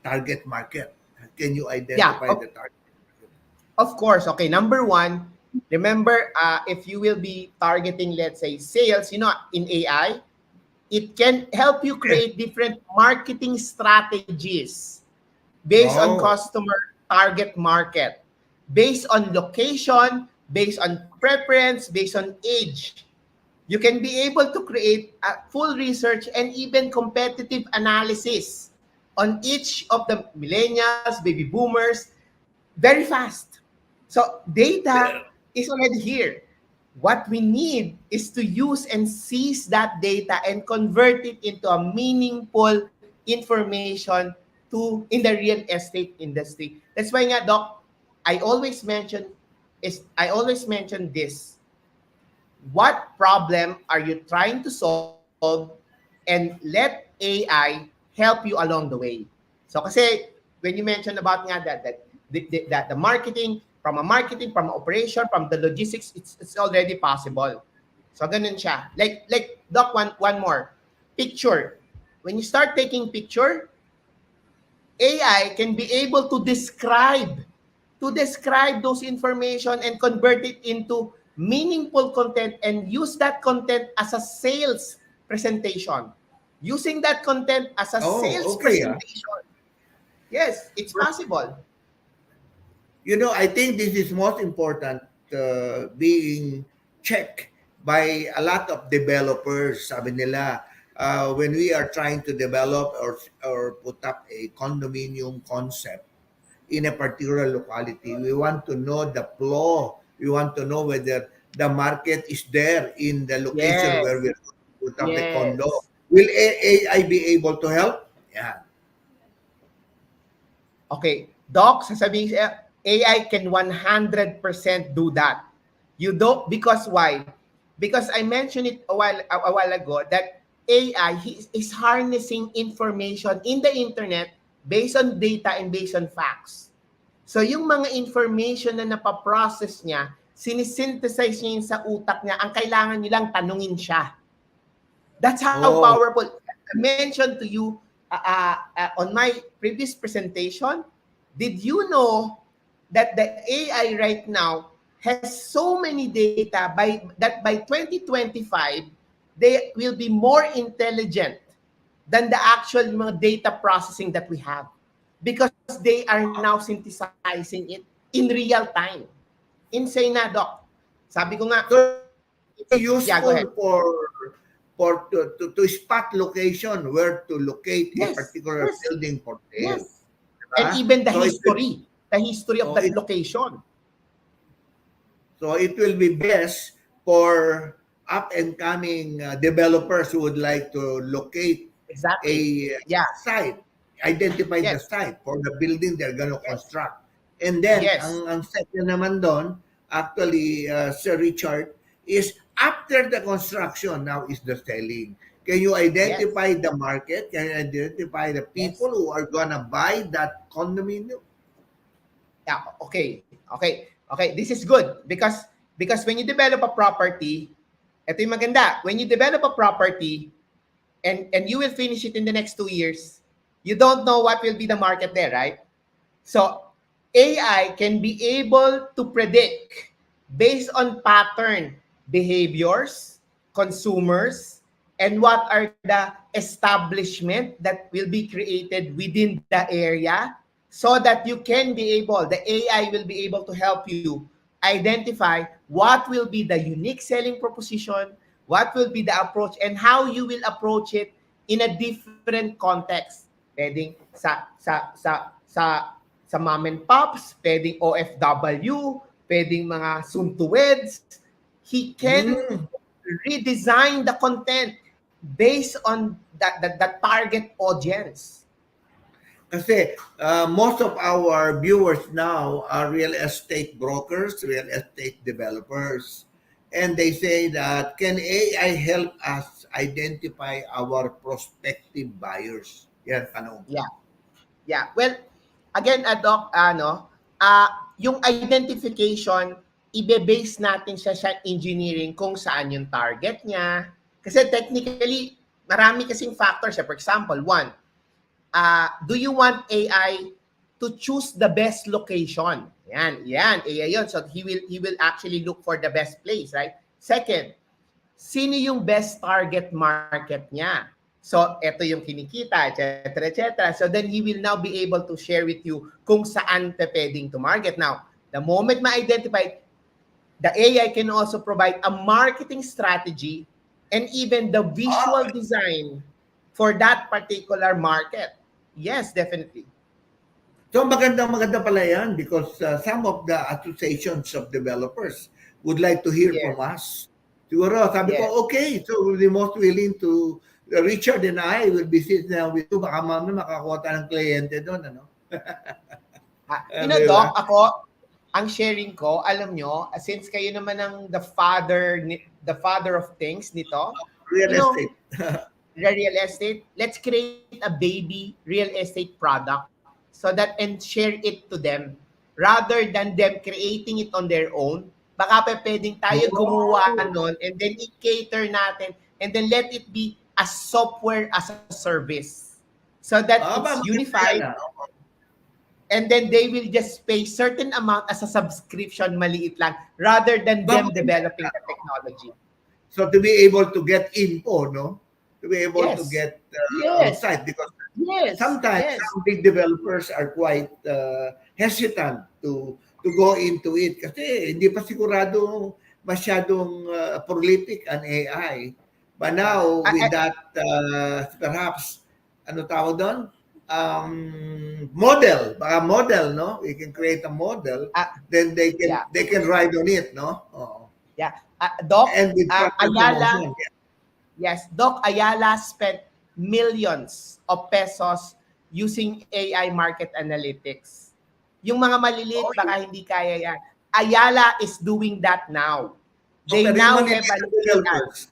target market? Can you Yeah, identify the target? of course. Okay, number one, remember, if you will be targeting, let's say, sales, in AI, it can help you create different marketing strategies based on Oh. customer target market, based on location, based on preference, based on age. You can be able to create a full research and even competitive analysis on each of the millennials, baby boomers, very fast. So data is already here. What we need is to use and seize that data and convert it into a meaningful information in the real estate industry. That's why nga, Doc, I always mention this. What problem are you trying to solve, and let AI help you along the way. So kasi when you mentioned about nga that the marketing, from operation, from the logistics, it's already possible. So ganun siya. Like Doc, one more. Picture. When you start taking picture, AI can be able to describe those information and convert it into meaningful content and use that content as a sales presentation. Using that content as a sales Okay. presentation. Yes, it's possible. I think this is most important, being checked by a lot of developers. Sabi nila, when we are trying to develop or put up a condominium concept in a particular locality, we want to know the flow. We want to know whether the market is there in the location where we're going to put up the condo. Will AI be able to help? Yeah. Okay, Doc, sasabihin siya, AI can 100% do that. You don't, because why? Because I mentioned it a while ago that AI is harnessing information in the internet based on data and based on facts. So yung mga information na napaprocess niya, sinisynthesize niya yun sa utak niya, ang kailangan niyo lang tanungin siya. That's how powerful. I mentioned to you on my previous presentation, did you know that the AI right now has so many data that by 2025, they will be more intelligent than the actual mga data processing that we have, because they are now synthesizing it in real time. Insane na, Doc. Sabi ko nga, it's useful to spot location, where to locate a particular building for sale. Yes. And even the history of that location. So it will be best for up and coming developers who would like to locate a site, identify the site for the building they're going to construct. And then ang second naman doon, actually, Sir Richard, is after the construction, now is the selling. Can you identify the market? Can you identify the people who are gonna buy that condominium? Yeah, okay. This is good because when you develop a property, ito yung maganda. When you develop a property and you will finish it in the next 2 years, you don't know what will be the market there, right? So AI can be able to predict based on pattern behaviors, consumers, and what are the establishment that will be created within the area, so that you can be able, the AI will be able to help you identify what will be the unique selling proposition, what will be the approach, and how you will approach it in a different context. Pwedeng sa mom and pops, pwedeng OFW, pwedeng mga soon-to-weds. He can redesign the content based on that target audience. Kasi most of our viewers now are real estate brokers, real estate developers. And they say that, can AI help us identify our prospective buyers? Yan, tanong. Yeah. Yeah. Well, again, Doc, yung identification, ibe-base natin siya engineering kung saan yung target niya. Kasi technically, marami kasing factors. For example, one, do you want AI to choose the best location? Yan, AI yun. So he will actually look for the best place, right? Second, sino yung best target market niya? So, ito yung kinikita, etc. So, then he will now be able to share with you kung saan pwedeng to market. Now, the moment ma-identify, the AI can also provide a marketing strategy and even the visual design for that particular market. Yes, definitely. So maganda pala yan because some of the associations of developers would like to hear from us. Siguro, sabi ko, okay, so we'll be most willing to, Richard and I will be sitting down with you. Baka mamaya makakuha tayo ng kliyente doon, ano? Doc, ako, ang sharing ko, alam nyo, since kayo naman ang the father of things nito, real estate. Real estate, let's create a baby real estate product so that and share it to them rather than them creating it on their own. Baka pwedeng tayo gumawa nun and then i-cater natin and then let it be a software as a service so that it's unified and then they will just pay certain amount as a subscription, maliit lang, rather than them developing the technology. So to be able to get info, no? To be able to get on site because sometimes some big developers are quite hesitant to go into it kasi hindi pa sigurado masyadong prolific an AI. But now with that perhaps ano tawag doon? Model, baka model, no? We can create a model, then they can ride on it, no? Yeah. Doc, and with Ayala, Doc Ayala spent millions of pesos using AI market analytics. Yung mga maliliit, baka hindi kaya yan. Ayala is doing that now. They now have developers.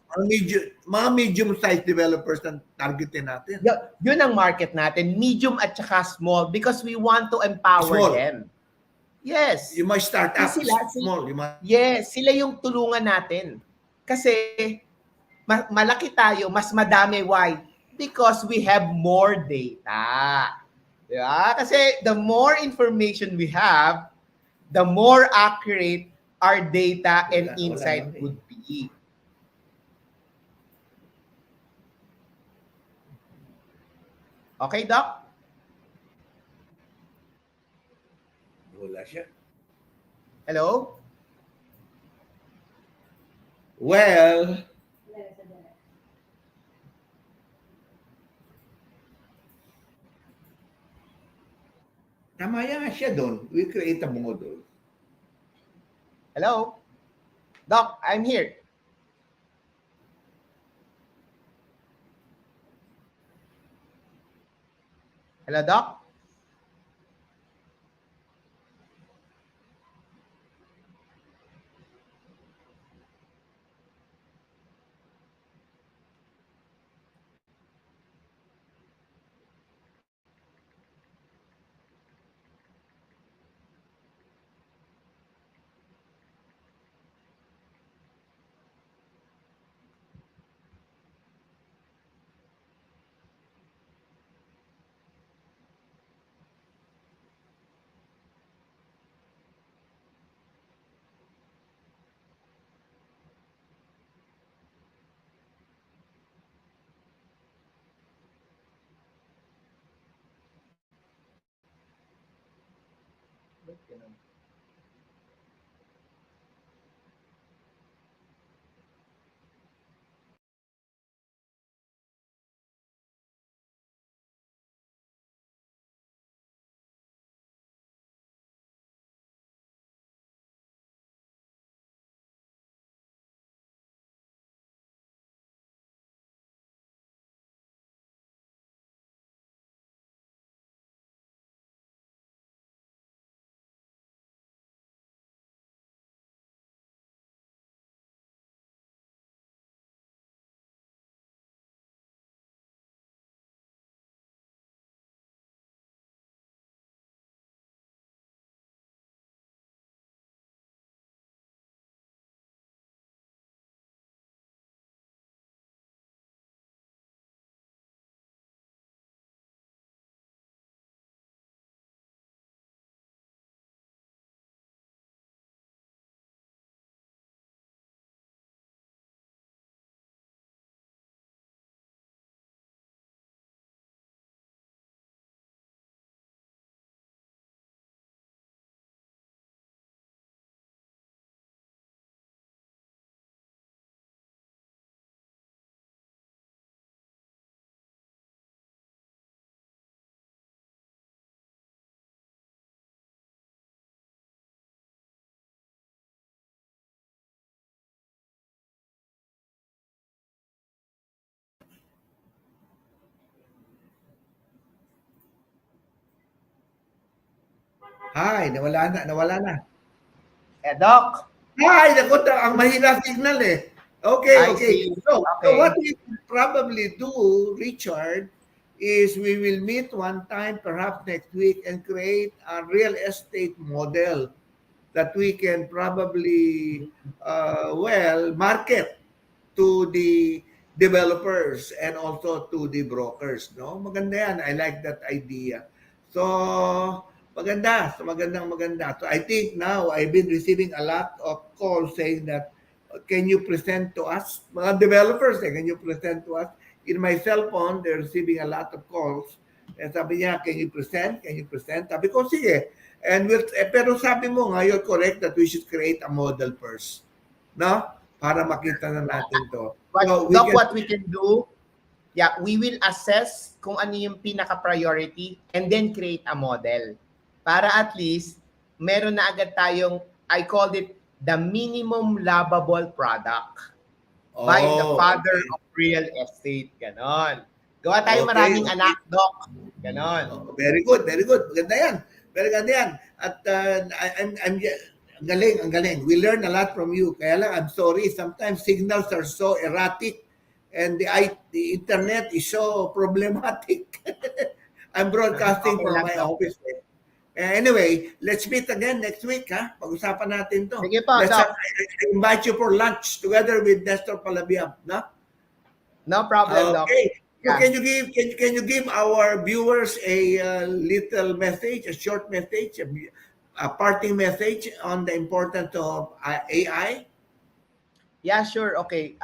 Mga medium-sized developers ang targetin natin. Yun ang market natin, medium at saka small because we want to empower them. Yes. Yung mga startups, small. Yes, sila yung tulungan natin. Kasi malaki tayo, mas madami. Why? Because we have more data. Yeah? Kasi the more information we have, the more accurate our data and insight would be. Okay, Doc? Wala siya. Hello? Well, tama yan siya doon. We create a model. Hello? Doc, I'm here. Hello, Doc? Hi, nawala na. Doc. Hi, naku, ang mahina signal eh. Okay, I okay. see. So what Okay. we will probably do, Richard, is we will meet one time, perhaps next week, and create a real estate model that we can probably, market to the developers and also to the brokers. No? Maganda yan. I like that idea. So, maganda. So, maganda. So, I think now I've been receiving a lot of calls saying that, can you present to us? Mga developers, can you present to us? In my cell phone, they're receiving a lot of calls. And sabi niya, can you present? Can you present? Sabi ko, sige. And pero sabi mo nga, you're correct that we should create a model first. No? Para makita na natin to. But So, Doc, what we can do, yeah, we will assess kung ano yung pinaka-priority and then create a model. Para at least, meron na agad tayong, I called it, the minimum lovable product by the father of real estate. Ganon. Gawa tayo maraming anak, Doc. Ganon. Very good, very good. Maganda yan. Very ganda yan. At ang galing. We learn a lot from you. Kaya lang, I'm sorry, sometimes signals are so erratic and the internet is so problematic. I'm broadcasting from my office. Anyway, let's meet again next week, ha? Pag-usapan natin to. Sige po, Let's Doc. I invite you for lunch together with Nestor Palabiam, no? No problem, Doc. Okay. So Yeah. can you give our viewers a little message, a short message, a parting message on the importance of AI? Yeah, sure. Okay.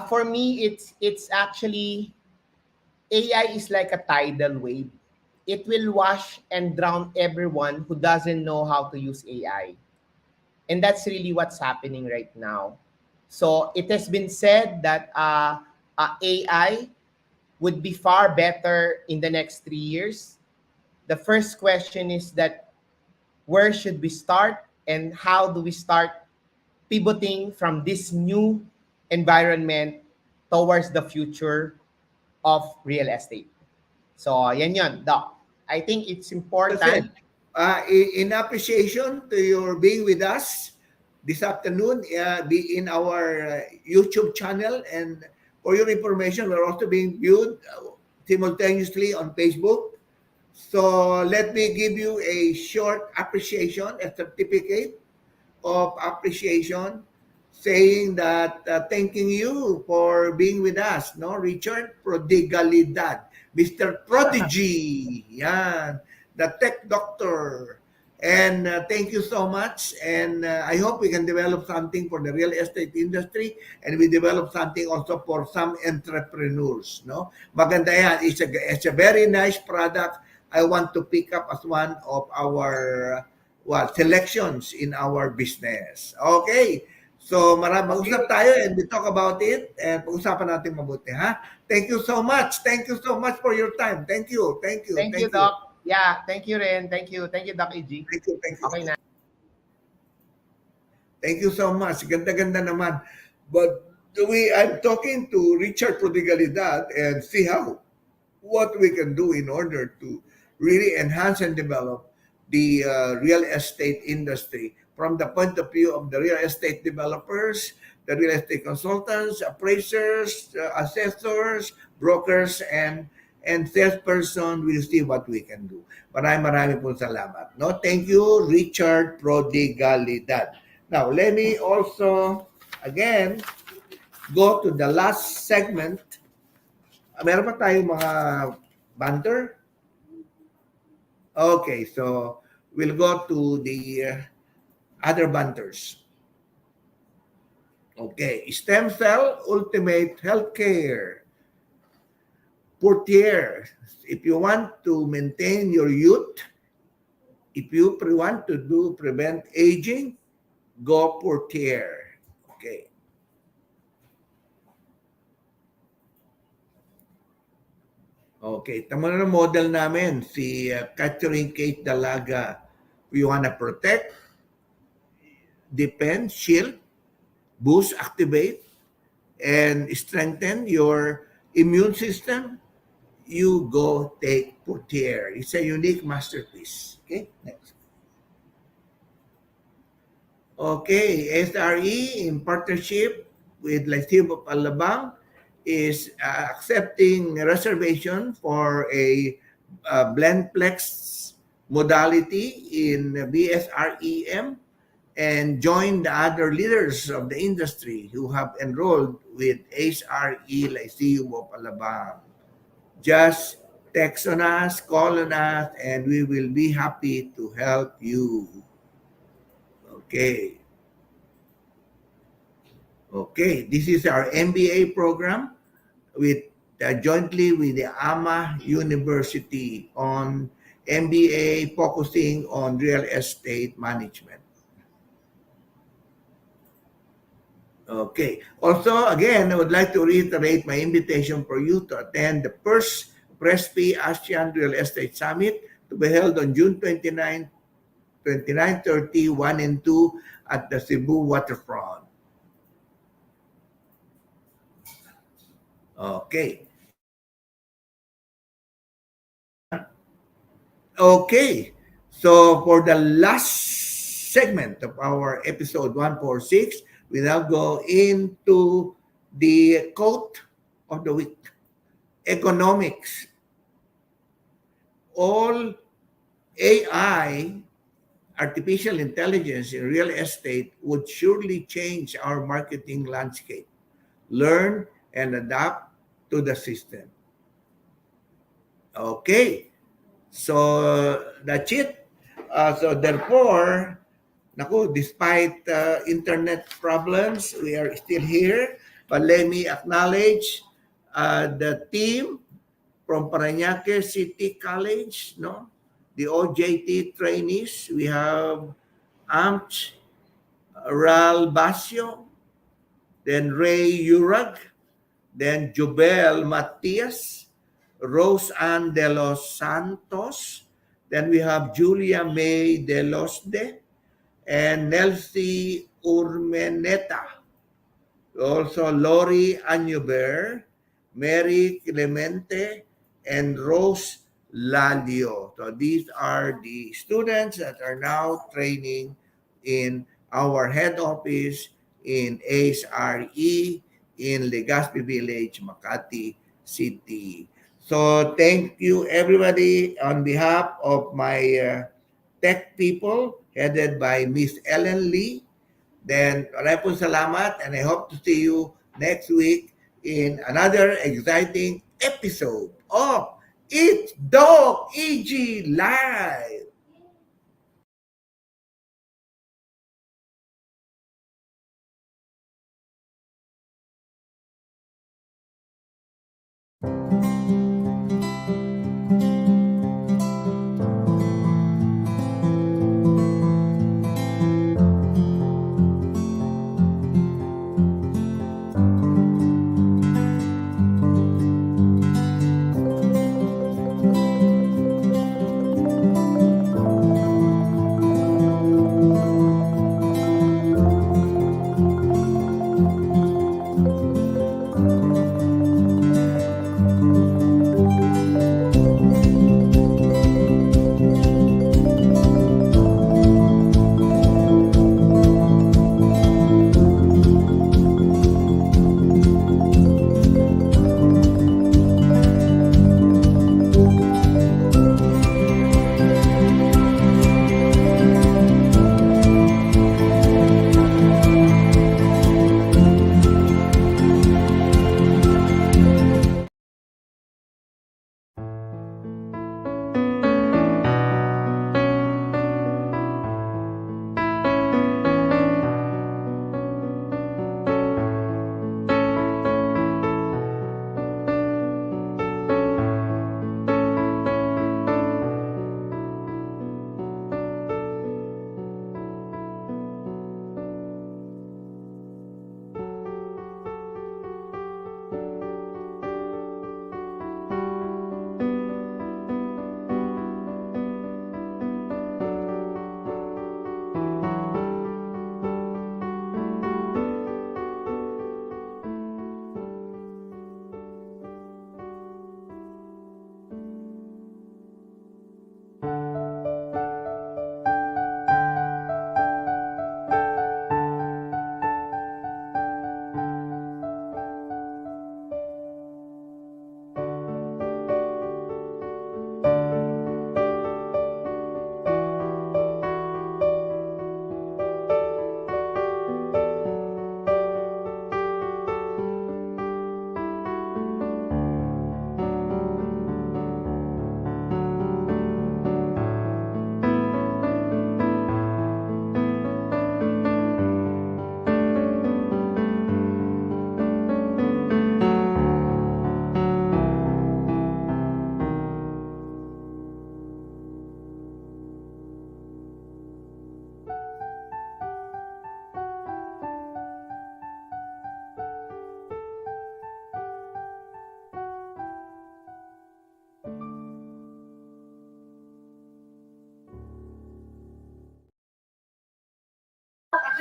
For me, it's actually AI is like a tidal wave. It will wash and drown everyone who doesn't know how to use AI, and that's really what's happening right now. So it has been said that AI would be far better in the next 3 years. The first question is that where should we start and how do we start pivoting from this new environment towards the future of real estate. So, yan yun, Doc. I think it's important. In appreciation to your being with us this afternoon, be in our YouTube channel, and for your information, we're also being viewed simultaneously on Facebook. So let me give you a short appreciation, a certificate of appreciation, saying that thanking you for being with us, no, Richard Prodigalidad, Mr. Prodigy, yan, the tech doctor. And thank you so much. And I hope we can develop something for the real estate industry, and we develop something also for some entrepreneurs. No, maganda yan. It's a very nice product. I want to pick up as one of our selections in our business. Okay. So mag-usap tayo and we talk about it and pag-usapan natin mabuti, ha? Thank you so much. Thank you so much for your time. Thank you. Thank you, Doc. Yeah, thank you rin. Thank you, Doc EG. Thank you. Okay na. Thank you so much. Ganda-ganda naman. But I'm talking to Richard Prodigalidad and see what we can do in order to really enhance and develop the real estate industry from the point of view of the real estate developers, the real estate consultants, appraisers, assessors, brokers, and salesperson. We'll see what we can do. Marami po salamat. No? Thank you, Richard Prodigalidad. Now, let me also, again, go to the last segment. Meron pa tayong mga banter? Okay, so we'll go to the other banters. Okay, stem cell ultimate healthcare. Portier, if you want to maintain your youth, if you want to prevent aging, go Portier. Okay. Okay, tama na model namin, si Catherine Kate Dalaga. We wanna protect, defend, shield, boost, activate, and strengthen your immune system, you go take Portier. It's a unique masterpiece. Okay, next. Okay, SRE in partnership with Lyceum of Alabang is accepting reservation for a blendplex modality in BSREM and join the other leaders of the industry who have enrolled with SRE Lyceum of Alabang. Just text on us, call on us, and we will be happy to help you. Okay. Okay, this is our MBA program with jointly with the AMA University on MBA focusing on real estate management. Okay. Also, again, I would like to reiterate my invitation for you to attend the first PRSP ASEAN Real Estate Summit to be held on June 29, 30, 1 and 2 at the Cebu Waterfront. Okay. Okay. So for the last segment of our episode 146, we now go into the quote of the week. Economics. All AI, artificial intelligence in real estate would surely change our marketing landscape. Learn and adapt to the system. Okay. So that's it. So therefore, despite internet problems, we are still here. But let me acknowledge the team from Parañaque City College, the OJT trainees. We have Amch Ral Basio, then Ray Urag, then Jubel Matias, Rose Ann de los Santos, then we have Julia May de los De, and Nelsie Urmeneta. Also Lori Anuber, Mary Clemente, and Rose Lalio. So these are the students that are now training in our head office in ASRE in Legazpi Village, Makati City. So thank you everybody on behalf of my tech people headed by Miss Ellen Lee. Then maraming po salamat and I hope to see you next week in another exciting episode of It's Doc EG Live.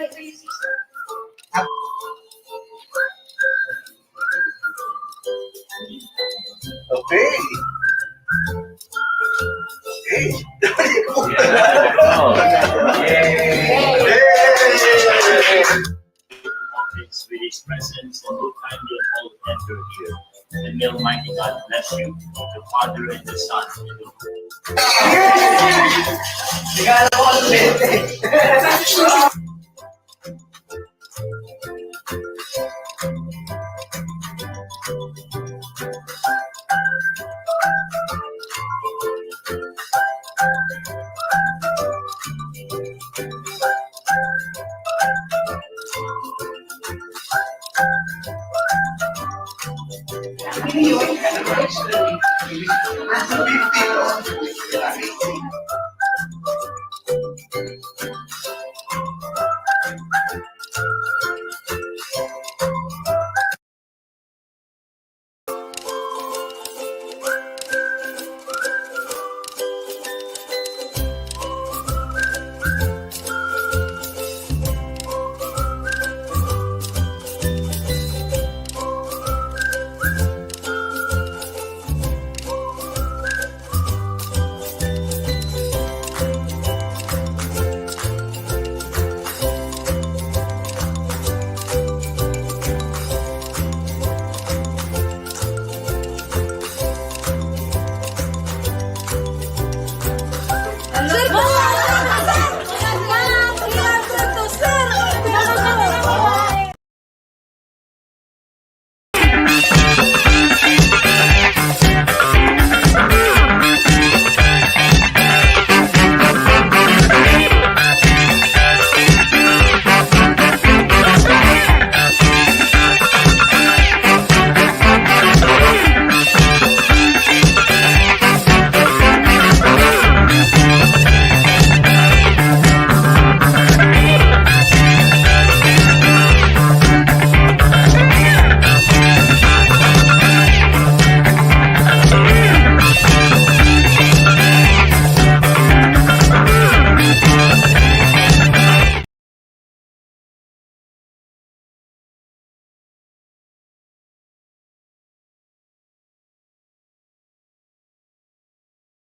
Okay. Hey. Swedish presence and will kindly hold enter here. And may Almighty God bless you, the Father and the Son and the Happy 50th.